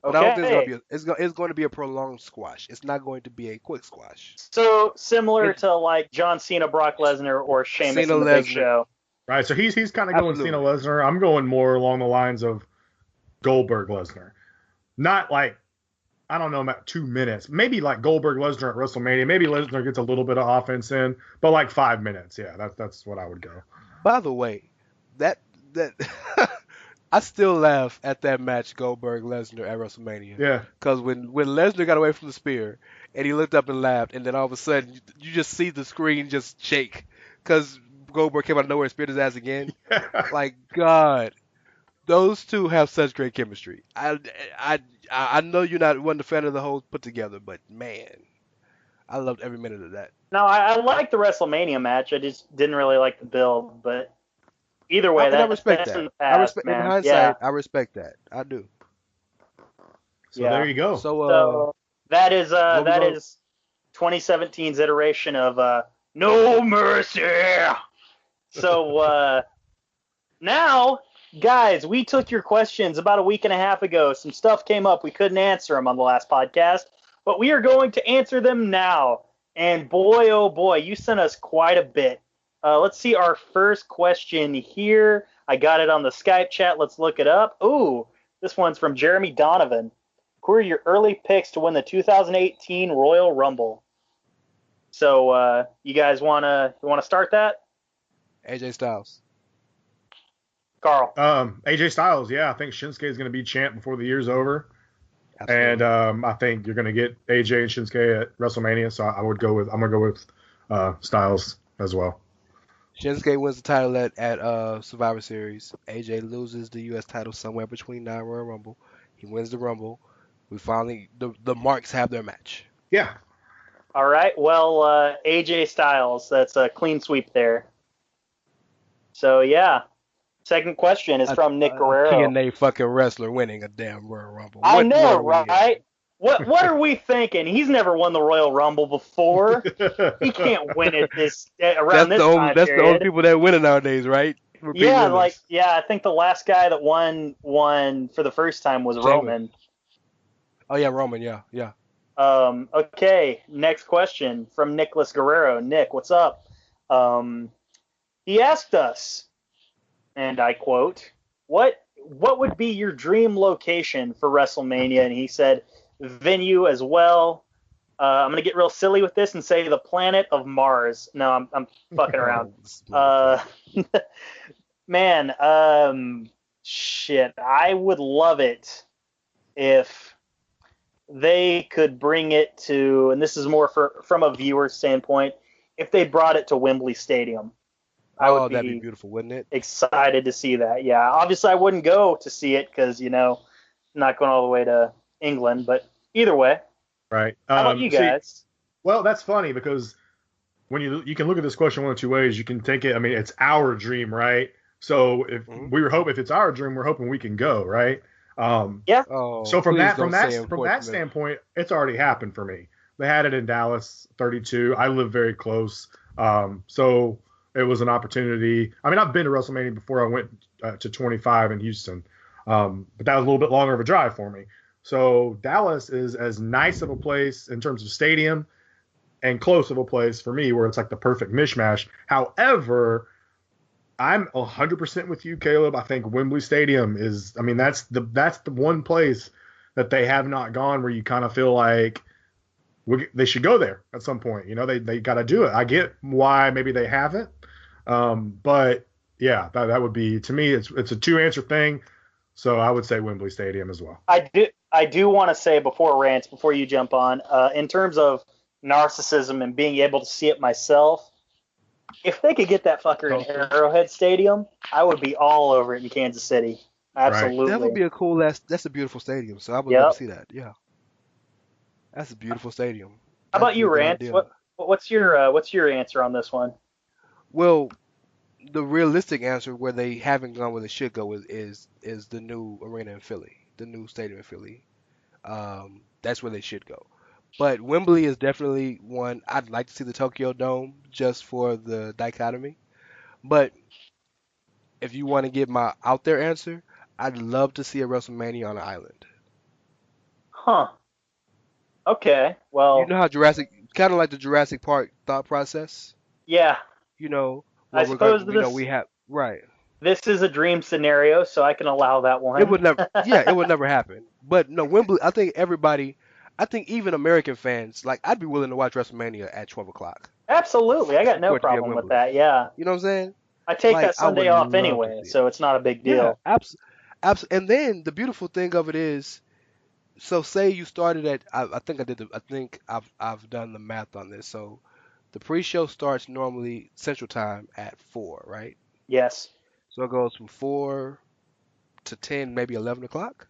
But I don't think Okay. it's going to be a prolonged squash. It's not going to be a quick squash. So similar to like John Cena, Brock Lesnar, or Sheamus Cena, in the Big Lesnar. Show. Right, so he's kind of going Cena Absolutely. Lesnar. I'm going more along the lines of Goldberg Lesnar. Not like, I don't know, about 2 minutes. Maybe like Goldberg Lesnar at WrestleMania. Maybe Lesnar gets a little bit of offense in, but like 5 minutes. Yeah, that's what I would go. By the way, that I still laugh at that match Goldberg Lesnar at WrestleMania. Yeah. Because when Lesnar got away from the spear and he looked up and laughed, and then all of a sudden you just see the screen just shake because Goldberg came out of nowhere and speared his ass again. Like, God, those two have such great chemistry. I know you're not one fan of the whole put together, but man, I loved every minute of that. No, I like the WrestleMania match. I just didn't really like the build, but either way, I respect that's in that. the past, In man. hindsight, Yeah. I respect that. I do. So Yeah. there you go. So, that is what we that gonna- is 2017's iteration of No Mercy. So now, guys, we took your questions about a week and a half ago. Some stuff came up. We couldn't answer them on the last podcast, but we are going to answer them now. And boy, oh boy, you sent us quite a bit. Let's see our first question here. I got it on the Skype chat. Let's look it up. Ooh, this one's from Jeremy Donovan. Who are your early picks to win the 2018 Royal Rumble? So, you guys wanna start that? AJ Styles. Carl. AJ Styles, yeah, I think Shinsuke is going to be champ before the year's over. Absolutely. And I think you're going to get AJ and Shinsuke at WrestleMania, so I'm going to go with Styles as well. Shinsuke wins the title at Survivor Series. AJ loses the U.S. title somewhere between now and Royal Rumble. He wins the Rumble. We finally the Marks have their match. Yeah. All right. Well, AJ Styles. That's a clean sweep there. So yeah. Second question is from Nick Guerrero. TNA fucking wrestler winning a damn Royal Rumble. I know, what are we right? What are we thinking? He's never won the Royal Rumble before. He can't win it around this time That's the only period. people that win it nowadays, right? Repeat Yeah, winners. I think the last guy that won for the first time was Sheamus. Roman. Oh yeah, Roman. Yeah. Okay, next question from Nicholas Guerrero. Nick, what's up? He asked us, and I quote, what would be your dream location for WrestleMania? And he said, venue as well. I'm going to get real silly with this and say the planet of Mars. No, I'm fucking around. Man, shit, I would love it if they could bring it to, and this is more from a viewer standpoint, if they brought it to Wembley Stadium. I would that'd be be beautiful, wouldn't it? excited to see that. Yeah, obviously I wouldn't go to see it because not going all the way to England. But either way, Right. how about you See, guys? well, that's funny because when you can look at this question one of two ways. You can take it. I mean, it's our dream, right? So if if it's our dream, we're hoping we can go, right? Yeah. Oh, So from please that don't say unfortunate. standpoint, it's already happened for me. They had it in Dallas, 32. I live very close, so it was an opportunity. I mean, I've been to WrestleMania before. I went to 25 in Houston, but that was a little bit longer of a drive for me. So Dallas is as nice of a place in terms of stadium and close of a place for me, where it's like the perfect mishmash. However, I'm 100% with you, Caleb. I think Wembley Stadium is. I mean, that's the one place that they have not gone where you kind of feel like they should go there at some point. They got to do it. I get why maybe they haven't, but yeah, that would be, to me. It's a two answer thing, so I would say Wembley Stadium as well. I do want to say before you jump on, in terms of narcissism and being able to see it myself. If they could get that fucker in Arrowhead Stadium, I would be all over it in Kansas City. Absolutely. That would be a cool. That's a beautiful stadium. So I would love to see that. Yeah, that's a beautiful stadium. How about you, Rance? What's your answer on this one? Well, the realistic answer where they haven't gone where they should go is the new arena in Philly, the new stadium in Philly. That's where they should go. But Wembley is definitely one. I'd like to see the Tokyo Dome just for the dichotomy. But if you want to get my out there answer, I'd love to see a WrestleMania on an island. Huh. Okay. Well, you know how kind of like the Jurassic Park thought process. Yeah. I suppose we have right. This is a dream scenario, so I can allow that one. It would never. Yeah, it would never happen. But no, Wembley. I think even American fans, like, I'd be willing to watch WrestleMania at 12 o'clock. Absolutely. I got no problem with that. Yeah. You know what I'm saying? I take that Sunday off anyway, so it's not a big deal. Yeah, and then the beautiful thing of it is, so say you started at, I think I've done the math on this. So the pre-show starts normally Central Time at 4, right? Yes. So it goes from 4 to 10, maybe 11 o'clock.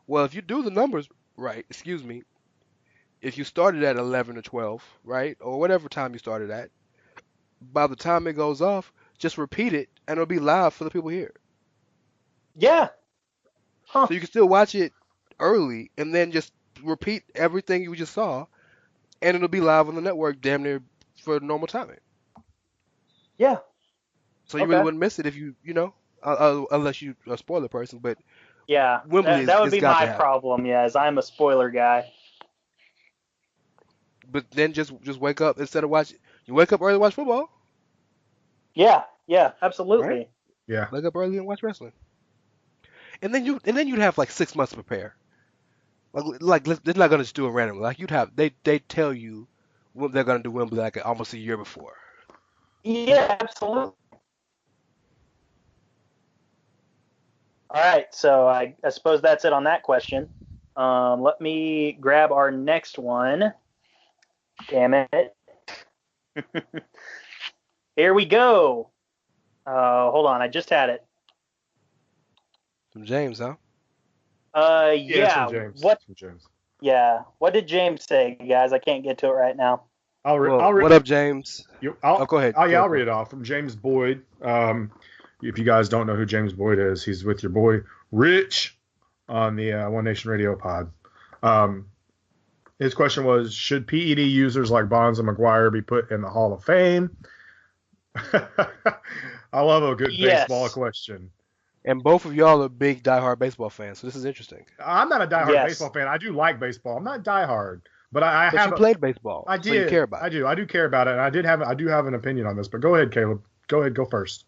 Well, if you do the numbers right, if you started at 11 or 12, right, or whatever time you started at, by the time it goes off, just repeat it, and it'll be live for the people here. Yeah. Huh. So you can still watch it early, and then just repeat everything you just saw, and it'll be live on the network damn near for normal timing. Yeah. So you really wouldn't miss it if unless you a spoiler person, but yeah, Wembley that would be my problem. Yeah, as I'm a spoiler guy. But then just wake up instead of watching. You wake up early to watch football. Yeah, absolutely. Right? Yeah. Wake up early and watch wrestling. And then you'd have like 6 months to prepare. Like they're not gonna just do it randomly. Like they tell you what they're gonna do Wembley like almost a year before. Yeah, absolutely. All right, so I suppose that's it on that question. Let me grab our next one. Damn it. Here we go. Hold on, I just had it. From James, huh? Yeah. From James. What? From James. Yeah. What did James say, guys? I can't get to it right now. What up, James? Go ahead. I'll read it off from James Boyd. If you guys don't know who James Boyd is, he's with your boy Rich on the One Nation Radio pod. His question was, should PED users like Bonds and McGuire be put in the Hall of Fame? I love a good baseball question. And both of y'all are big diehard baseball fans, so this is interesting. I'm not a diehard baseball fan. I do like baseball. I'm not diehard, but you played baseball. I did. So you care about it. I do care about it, and I do have an opinion on this. But go ahead, Caleb. Go first.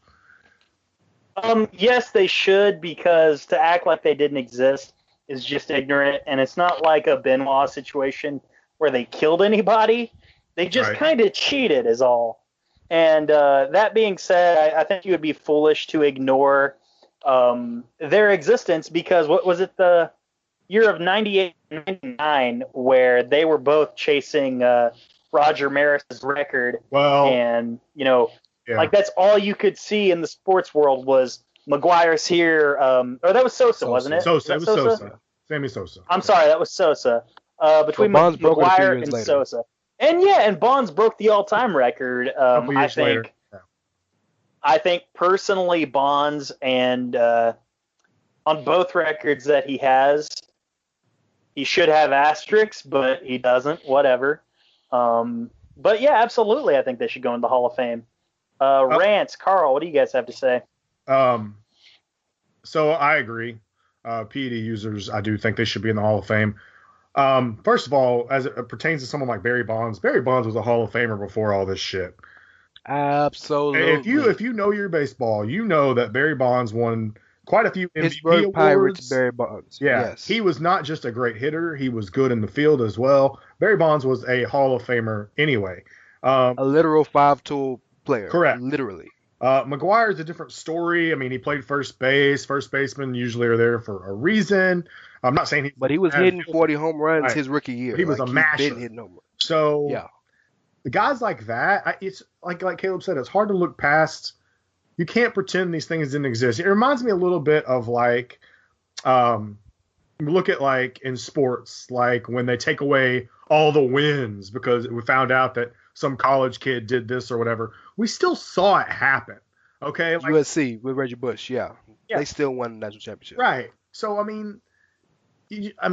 Yes, they should, because to act like they didn't exist is just ignorant, and it's not like a Benoit situation where they killed anybody. They just kind of cheated is all. And that being said, I think you would be foolish to ignore their existence, because what was it, the year of 98 and 99 where they were both chasing Roger Maris's record. Well, and Yeah. Like that's all you could see in the sports world was McGuire's here. Or that was Sosa, wasn't it? Sosa. It was Sosa. Sosa. Sammy Sosa. I'm sorry, that was Sosa. Between Bonds broke it a few McGuire years and later. Sosa. And Bonds broke the all-time record. A couple years later. Yeah. I think personally, Bonds and on both records that he has, he should have asterisks, but he doesn't. Whatever. But yeah, absolutely, I think they should go in the Hall of Fame. Rance, Carl, what do you guys have to say? So I agree. PED users, I do think they should be in the Hall of Fame. First of all, as it pertains to someone like Barry Bonds was a Hall of Famer before all this shit. Absolutely. If you know your baseball, you know that Barry Bonds won quite a few MVP Pittsburgh awards. Pirates, Barry Bonds. Yeah, Yes. He was not just a great hitter; he was good in the field as well. Barry Bonds was a Hall of Famer anyway. A literal five-tool player. Correct. Literally. McGuire's a different story. I mean, he played first base. First basemen usually are there for a reason. I'm not saying But he was hitting 40 home runs his rookie year. He was a masher. He's been hitting home runs. So yeah, the guys like that, it's like Caleb said, it's hard to look past. You can't pretend these things didn't exist. It reminds me a little bit of like, look at like in sports, like when they take away all the wins because we found out that some college kid did this or whatever. We still saw it happen. Okay. Like, USC with Reggie Bush. Yeah. They still won the national championship. Right. So, I mean,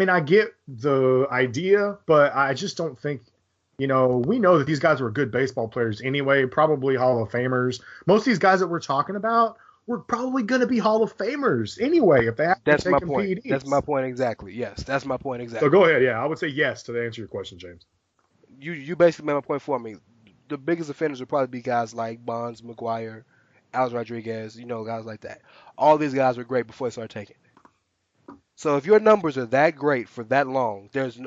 I get the idea, but I just don't think, we know that these guys were good baseball players anyway, probably Hall of Famers. Most of these guys that we're talking about were probably going to be Hall of Famers anyway if they have That's to my take point. PEDs. That's my point exactly. Yes, that's my point exactly. So go ahead. Yeah, I would say yes to answer your question, James. You basically made my point for me. The biggest offenders would probably be guys like Bonds, McGuire, Alex Rodriguez, guys like that. All these guys were great before they started taking. So if your numbers are that great for that long, there's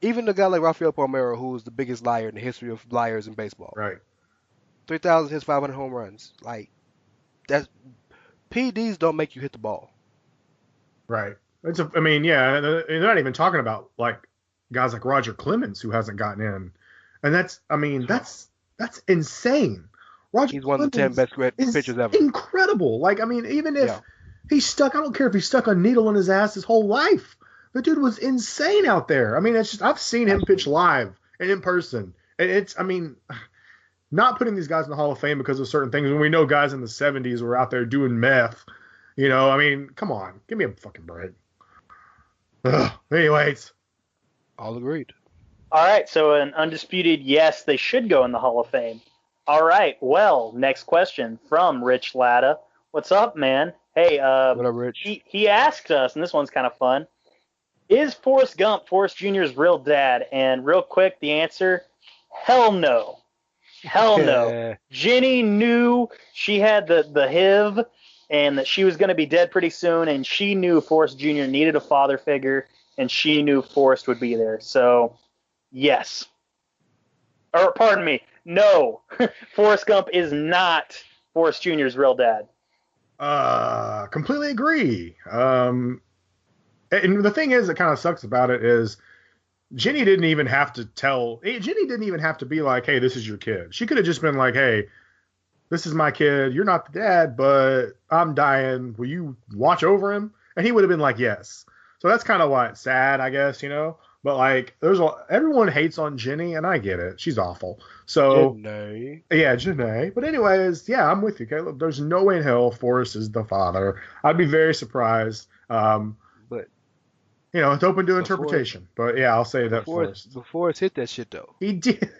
even a guy like Rafael Palmeiro, who is the biggest liar in the history of liars in baseball. Right. 3,000 hits, 500 home runs. Like that's PEDs don't make you hit the ball. Right. They're not even talking about like guys like Roger Clemens who hasn't gotten in, and that's insane. He's one of the 10 best pitchers ever. Incredible. Like, even if he's stuck, I don't care if he's stuck a needle in his ass his whole life. The dude was insane out there. It's just, I've seen him pitch live and in person. And not putting these guys in the Hall of Fame because of certain things. When we know guys in the 70s were out there doing meth, come on, give me a fucking break. Anyways. All agreed. All right, so an undisputed yes, they should go in the Hall of Fame. All right, well, next question from Rich Latta. What's up, man? Hey, what up, Rich? He asked us, and this one's kind of fun. Is Forrest Gump Forrest Jr.'s real dad? And real quick, the answer, hell no. Hell no. Jenny knew she had the HIV and that she was going to be dead pretty soon, and she knew Forrest Jr. needed a father figure, and she knew Forrest would be there. So, yes. Or, pardon me, no. Forrest Gump is not Forrest Jr.'s real dad. Completely agree. And the thing is, that kind of sucks about it is Jenny didn't even have to be like, hey, this is your kid. She could have just been like, hey, this is my kid. You're not the dad, but I'm dying. Will you watch over him? And he would have been like, yes. So that's kind of why it's sad, I guess, But like, everyone hates on Jenny, and I get it. She's awful. So Jenny. Yeah, Jenny. But anyways, yeah, I'm with you, Caleb. There's no way in hell Forrest is the father. I'd be very surprised. But it's open to interpretation. But yeah, I'll say that Forrest. Forrest hit that shit though. He did.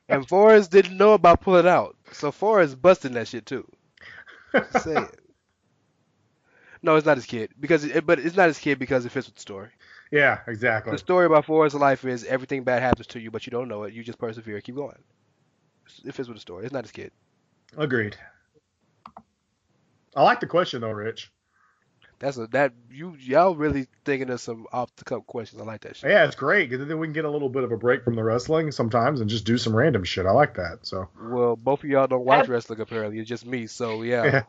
And Forrest didn't know about pulling out, so Forrest busting that shit too. Just saying. No, it's not his kid but it's not his kid because it fits with the story. Yeah, exactly. The story about Forrest's life is everything bad happens to you, but you don't know it. You just persevere, keep going. It fits with the story. It's not his kid. Agreed. I like the question though, Rich. Y'all really thinking of some off the cuff questions. I like that shit. Yeah, it's great because then we can get a little bit of a break from the wrestling sometimes and just do some random shit. I like that. So. Well, both of y'all don't watch wrestling apparently. It's just me. So yeah.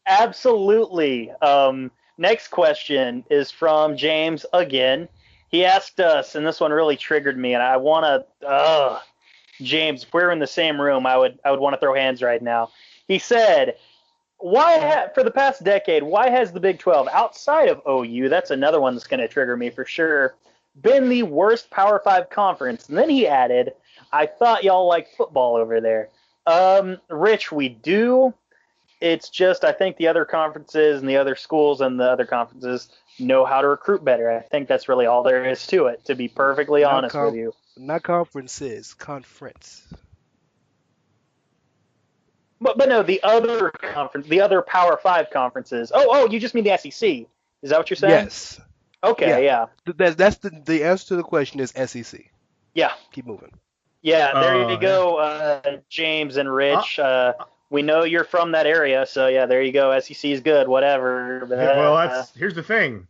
Absolutely. Next question is from James again. He asked us, and this one really triggered me, and I want to. James, if we were in the same room, I would want to throw hands right now. He said, for the past decade, why has the Big 12, outside of OU, that's another one that's going to trigger me for sure, been the worst Power 5 conference? And then he added, I thought y'all liked football over there. Rich, we do. It's just I think the other conferences and the other schools and the other conferences know how to recruit better. I think that's really all there is to it, to be perfectly honest with you. Not conferences, conference. But no, the other conference, the other Power 5 conferences. Oh, you just mean the SEC. Is that what you're saying? Yes. Okay, yeah. That's the answer to the question is SEC. Yeah. Keep moving. Yeah, there you go, James and Rich. We know you're from that area, so yeah, there you go. SEC is good, whatever. Well, here's the thing,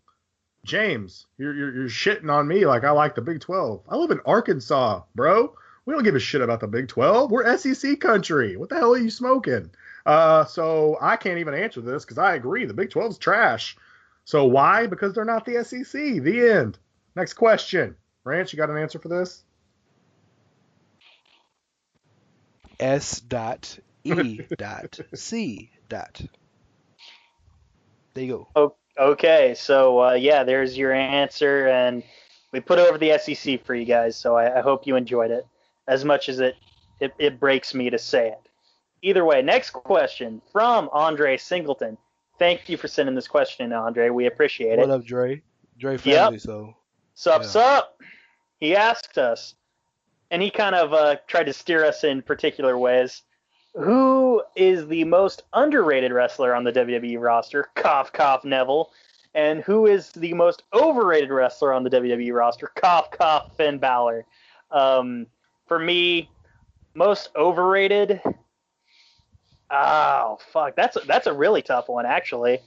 James. You're shitting on me like I like the Big 12. I live in Arkansas, bro. We don't give a shit about the Big 12. We're SEC country. What the hell are you smoking? So I can't even answer this because I agree. The Big 12's trash. So why? Because they're not the SEC. The end. Next question. Ranch, you got an answer for this? S.E.C. There you go. Okay, so yeah, there's your answer, and we put over the SEC for you guys, so I hope you enjoyed it as much as it breaks me to say it. Either way, next question from Andre Singleton. Thank you for sending this question in, Andre. We appreciate it. What up, Dre? Dre family, so. Sup. He asked us, and he kind of tried to steer us in particular ways. Who is the most underrated wrestler on the WWE roster? Cough, cough, Neville. And who is the most overrated wrestler on the WWE roster? Cough, cough, Finn Balor. For me, most overrated. Oh, fuck. That's a really tough one, actually.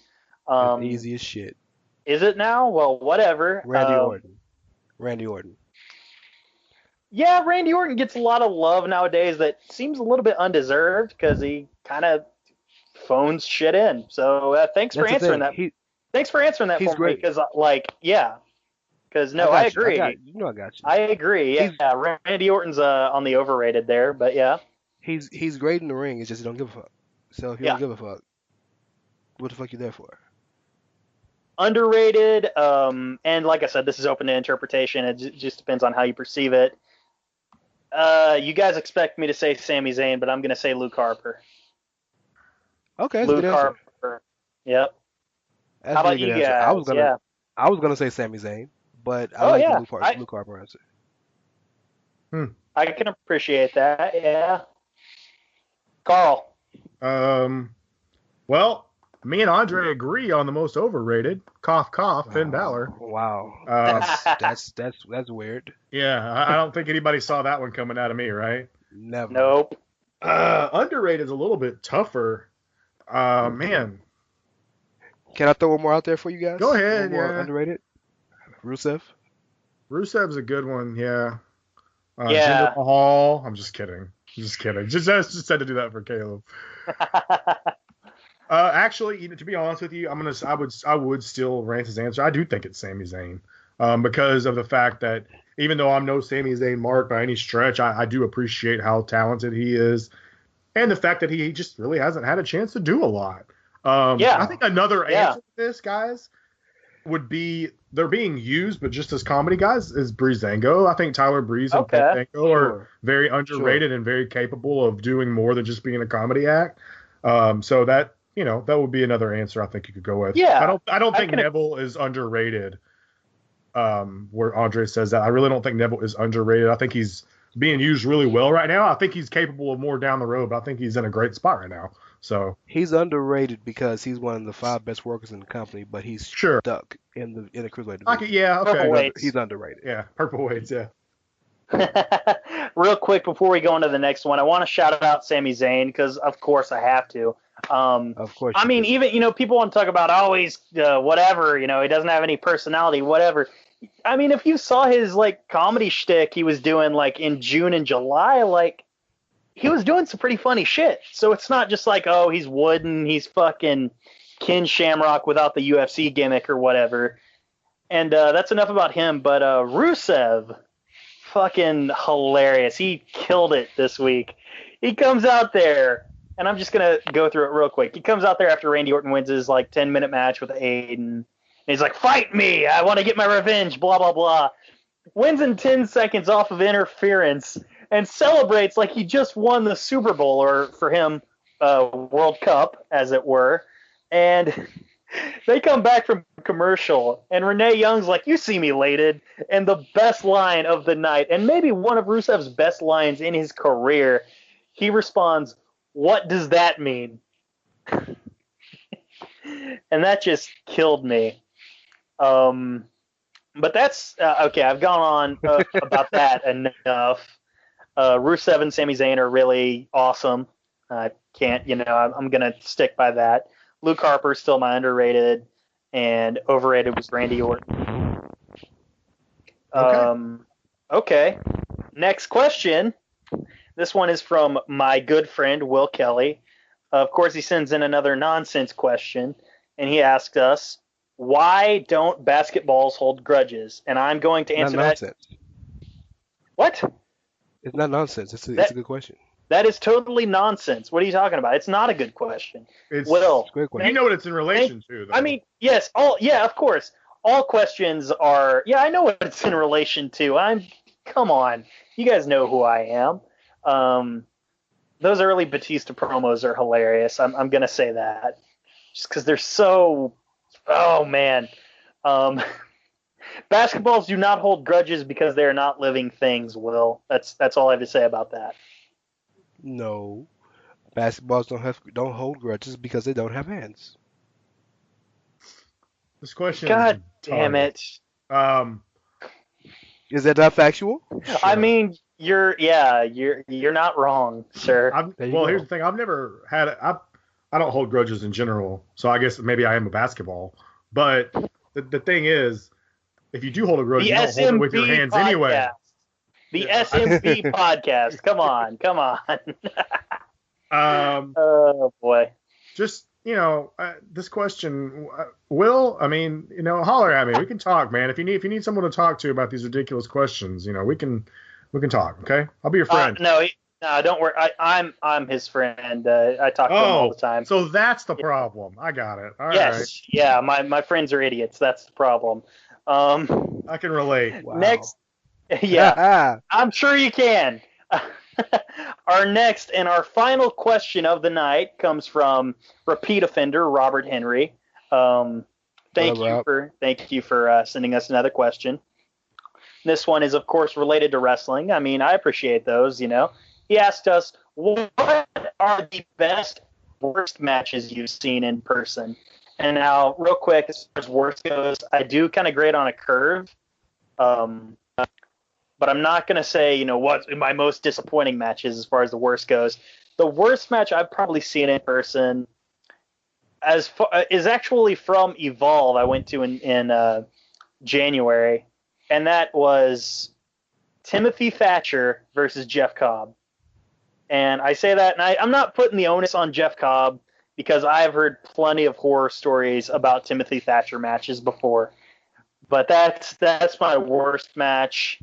Easy as shit. Is it now? Well, whatever. Randy Orton. Yeah, Randy Orton gets a lot of love nowadays that seems a little bit undeserved because he kind of phones shit in. So thanks for answering that. Thanks for answering that for me because, Because I agree. I got you. I agree. Yeah, Randy Orton's on the overrated there, but yeah. He's great in the ring. It's just he don't give a fuck. So if you don't give a fuck, what the fuck you there for? Underrated, and like I said, this is open to interpretation. It just depends on how you perceive it. You guys expect me to say Sami Zayn, but I'm going to say Luke Harper. Okay, Luke Harper. Yep. That's how about you guys? I was gonna say Sami Zayn, but I like the Luke Harper answer. I can appreciate that. Yeah. Carl. Well, me and Andre agree on the most overrated. Cough, cough, Finn Balor. Wow. That's weird. Yeah, I don't think anybody saw that one coming out of me, right? Never. Nope. Underrated is a little bit tougher. Man. Can I throw one more out there for you guys? Go ahead. Yeah. Underrated. Rusev. Rusev's a good one. Yeah. Yeah. Jinder Mahal. I'm just kidding. Just had to do that for Caleb. Actually, to be honest with you, I would still rant his answer. I do think it's Sami Zayn, because of the fact that even though I'm no Sami Zayn mark by any stretch, I do appreciate how talented he is, and the fact that he just really hasn't had a chance to do a lot. I think another answer to this, guys, would be they're being used, but just as comedy guys, is Breezango. I think Tyler Breeze and Breezango are very underrated and very capable of doing more than just being a comedy act. So that would be another answer I think you could go with. Yeah. I don't think Neville is underrated. Where Andre says that, I really don't think Neville is underrated. I think he's being used really well right now. I think he's capable of more down the road, but I think he's in a great spot right now. So he's underrated because he's one of the 5 best workers in the company, but he's stuck in the cruiserweight division. Purple weights. He's underrated. Yeah, purple weights. Yeah. Real quick before we go into the next one, I want to shout out Sami Zayn because of course I have to. Of course. I mean, even people want to talk about he's whatever. He doesn't have any personality, whatever. I mean, if you saw his comedy shtick he was doing in June and July, he was doing some pretty funny shit. So it's not just he's wooden, he's fucking Ken Shamrock without the UFC gimmick or whatever. And that's enough about him. But Rusev, fucking hilarious. He killed it this week. He comes out there, and I'm just going to go through it real quick. He comes out there after Randy Orton wins his like 10-minute match with Aiden. And he's like, fight me. I want to get my revenge, blah, blah, blah. Wins in 10 seconds off of interference and celebrates like he just won the Super Bowl, or for him, World Cup, as it were. And they come back from commercial, and Renee Young's like, you see me elated. And the best line of the night, and maybe one of Rusev's best lines in his career, he responds, what does that mean? And that just killed me. But that's okay. I've gone on about that enough. Rusev and Sami Zayn are really awesome. I can't, I'm going to stick by that. Luke Harper's still my underrated, and overrated was Randy Orton. Okay. Next question. This one is from my good friend, Will Kelly. Of course, he sends in another nonsense question, and he asked us, why don't basketballs hold grudges? And I'm going to answer that. Nonsense. What? It's not nonsense. It's a good question. That is totally nonsense. What are you talking about? It's not a good question. It's Will, a great question. You know what it's in relation to, though. I mean, yes. Of course. All questions are, I know what it's in relation to. Come on. You guys know who I am. Those early Batista promos are hilarious. I'm going to say that. Just because they're so, oh, man. Basketballs do not hold grudges because they are not living things, Will. That's all I have to say about that. No, basketballs don't hold grudges because they don't have hands. This question. God damn it! Is that not factual? Sure. I mean, you're not wrong, sir. Here's the thing. I've never had. I don't hold grudges in general, so I guess maybe I am a basketball. But the thing is, if you do hold a grudge, you don't hold it with your hands podcast. Anyway. The SMC podcast. Come on. Oh boy. Just this question, Will. I mean, holler at me. We can talk, man. If you need someone to talk to about these ridiculous questions, we can talk. Okay, I'll be your friend. No, don't worry. I'm his friend. I talk to him all the time. So that's the problem. I got it. All yes. right. Yeah. My friends are idiots. That's the problem. I can relate. Wow. Next. Yeah, I'm sure you can. Our next and our final question of the night comes from repeat offender Robert Henry. Thank you for sending us another question. This one is, of course, related to wrestling. I mean, I appreciate those. He asked us, what are the best, worst matches you've seen in person? And now, real quick, as far as worst goes, I do kind of grade on a curve. But I'm not going to say, what my most disappointing matches as far as the worst goes. The worst match I've probably seen in person is actually from Evolve I went to in January, and that was Timothy Thatcher versus Jeff Cobb. And I say that, and I'm not putting the onus on Jeff Cobb because I've heard plenty of horror stories about Timothy Thatcher matches before. But that's my worst match.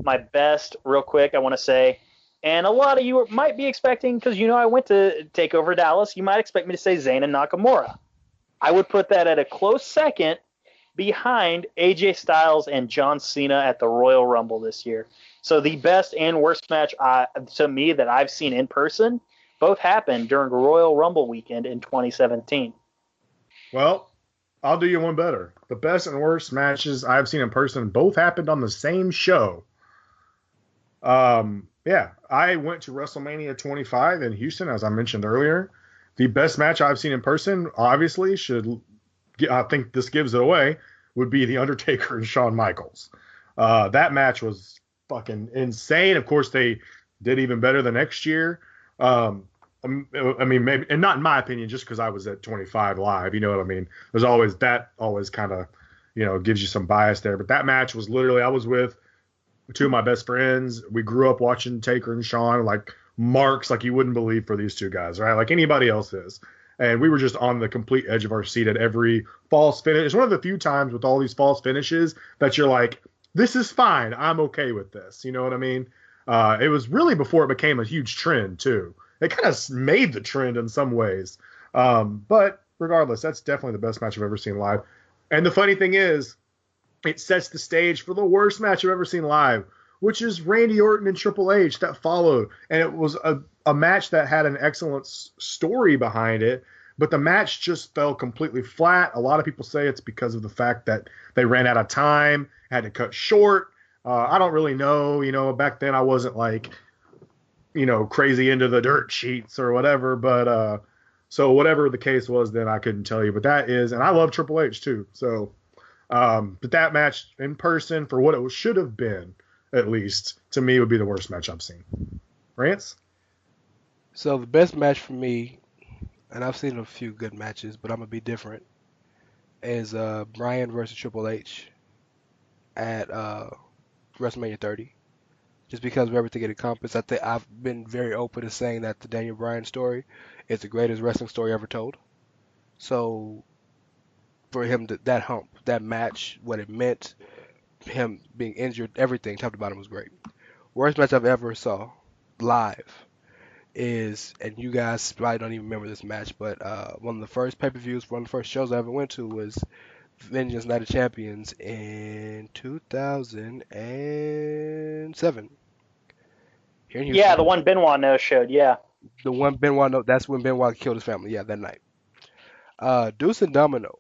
My best, real quick, I want to say, and a lot of you might be expecting, because I went to TakeOver Dallas, you might expect me to say Zayn and Nakamura. I would put that at a close second behind AJ Styles and John Cena at the Royal Rumble this year. So the best and worst match to me that I've seen in person both happened during Royal Rumble weekend in 2017. Well, I'll do you one better. The best and worst matches I've seen in person both happened on the same show. I went to WrestleMania 25 in Houston, as I mentioned earlier. The best match I've seen in person, obviously, I think this gives it away, would be The Undertaker and Shawn Michaels. That match was fucking insane. Of course, they did even better the next year. I mean, maybe, and not in my opinion, just because I was at 25 live, you know what I mean? There's always kind of, gives you some bias there. But that match was literally, I was with two of my best friends. We grew up watching Taker and Shawn, like marks like you wouldn't believe for these two guys, right? Like anybody else is. And we were just on the complete edge of our seat at every false finish. It's one of the few times with all these false finishes that you're like, this is fine. I'm okay with this. You know what I mean? It was really before it became a huge trend, too. It kind of made the trend in some ways. But regardless, that's definitely the best match I've ever seen live. And the funny thing is, it sets the stage for the worst match I've ever seen live, which is Randy Orton and Triple H that followed. And it was a match that had an excellent story behind it, but the match just fell completely flat. A lot of people say it's because of the fact that they ran out of time, had to cut short. I don't really know. You know, back then I wasn't like, you know, crazy into the dirt sheets or whatever. But so whatever the case was, then I couldn't tell you. But that is, and I love Triple H too. So, but that match in person, for what it should have been, at least to me, would be the worst match I've seen. Rance? So the best match for me, and I've seen a few good matches, but I'm gonna be different, is Bryan versus Triple H at WrestleMania 30. Just because of everything it encompassed, I think I've been very open to saying that the Daniel Bryan story is the greatest wrestling story ever told. So for him to, that hump, that match, what it meant, him being injured, everything top to bottom was great. Worst match I've ever saw live is, and you guys probably don't even remember this match, but one of the first pay-per-views, one of the first shows I ever went to was Vengeance Night of Champions in 2007. Here in Houston. Yeah, the one Benoit no-showed, yeah. The one Benoit, that's when Benoit killed his family, yeah, that night. Deuce and Domino.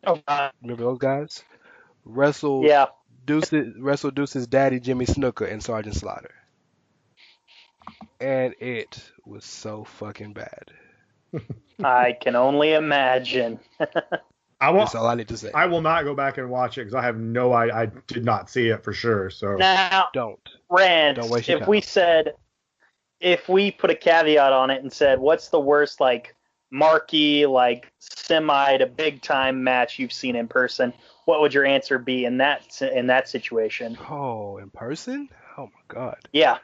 Oh, God. Remember those guys? Wrestled Deuce's daddy, Jimmy Snuka, and Sergeant Slaughter. And it was so fucking bad. I can only imagine. That's all I need to say. I will not go back and watch it because I have no idea. I did not see it for sure. So Now, don't Rance, waste your time. if we put a caveat on it and said, what's the worst, like, marquee, like, semi to big time match you've seen in person, what would your answer be in that situation? Oh, in person? Oh my God. Yeah.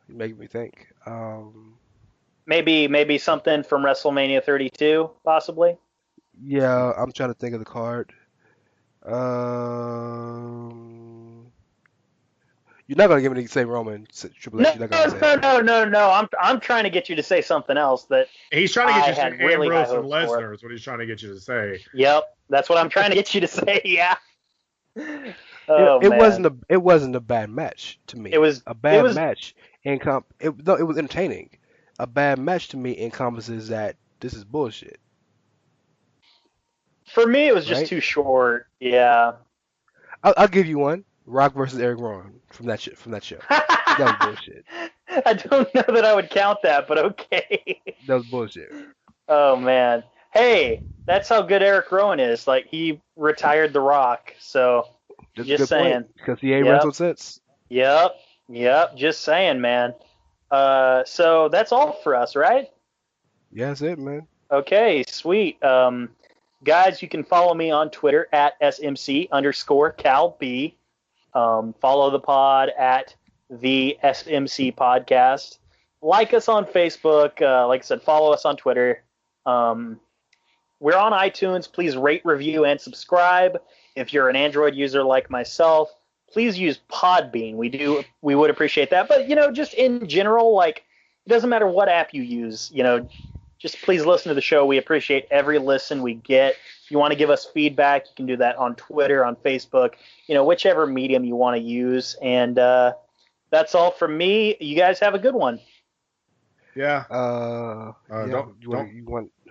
You make me think. Maybe something from WrestleMania 32, possibly. Yeah, I'm trying to think of the card. You're not gonna give me the same Roman Triple H. You're not gonna say No. I'm trying to get you to say something else that he's trying to get you to say really Ambrose and high hopes for. Lesnar is what he's trying to get you to say. Yep, that's what I'm trying to get you to say. Yeah. Oh, it man. wasn't a bad match to me. It was a bad match. It was entertaining. A bad match to me encompasses that this is bullshit. For me, it was just Right? too short. Yeah. I'll give you one. Rock versus Eric Rowan from that show. That was bullshit. I don't know that I would count that, but okay. That was bullshit. Oh, man. Hey, that's how good Eric Rowan is. Like, he retired The Rock, so That's just a good saying. point, because he ain't Yep. wrestled since. Yep, just saying, man. So that's all for us, right? Yeah, that's it, man. Okay, sweet. Guys, you can follow me on Twitter at SMC_CalB. Follow the pod at the SMC Podcast. Like us on Facebook. Like I said, follow us on Twitter. We're on iTunes. Please rate, review, and subscribe. If you're an Android user like myself, please use Podbean. We would appreciate that. But, just in general, like, it doesn't matter what app you use, just please listen to the show. We appreciate every listen we get. If you want to give us feedback, you can do that on Twitter, on Facebook, whichever medium you want to use. And that's all from me. You guys have a good one. Yeah. Who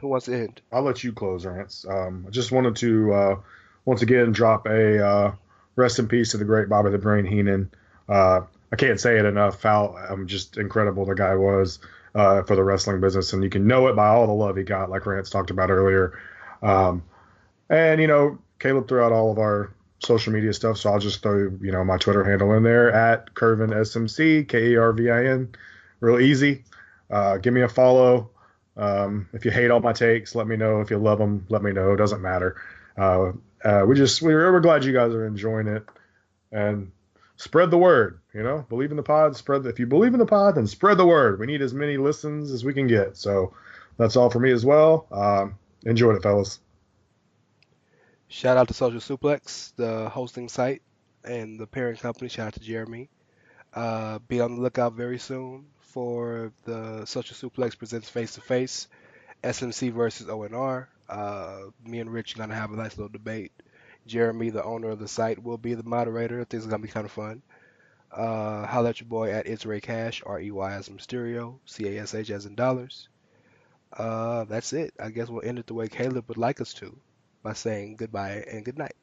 wants to end? I'll let you close, Rance. I just wanted to once again drop a rest in peace to the great Bobby the Brain Heenan. I can't say it enough how just incredible the guy was for the wrestling business, and you can know it by all the love he got, like Rance talked about earlier. And Caleb threw out all of our social media stuff, so I'll just throw my Twitter handle in there at Kervin SMC, Kervin. Real easy. Give me a follow. If you hate all my takes, let me know. If you love them, let me know. It doesn't matter. We're glad you guys are enjoying it, and spread the word. Believe in the pod. If you believe in the pod, then spread the word. We need as many listens as we can get. So that's all for me as well. Enjoyed it, fellas. Shout out to Social Suplex, the hosting site and the parent company. Shout out to Jeremy. Be on the lookout very soon for the Social Suplex presents Face to Face, SMC versus ONR. Me and Rich are gonna have a nice little debate. Jeremy, the owner of the site, will be the moderator. I think it's gonna be kind of fun. Holla at your boy at It's Ray Cash, REY as in Mysterio, CASH as in dollars. That's it. I guess we'll end it the way Caleb would like us to, by saying goodbye and good night.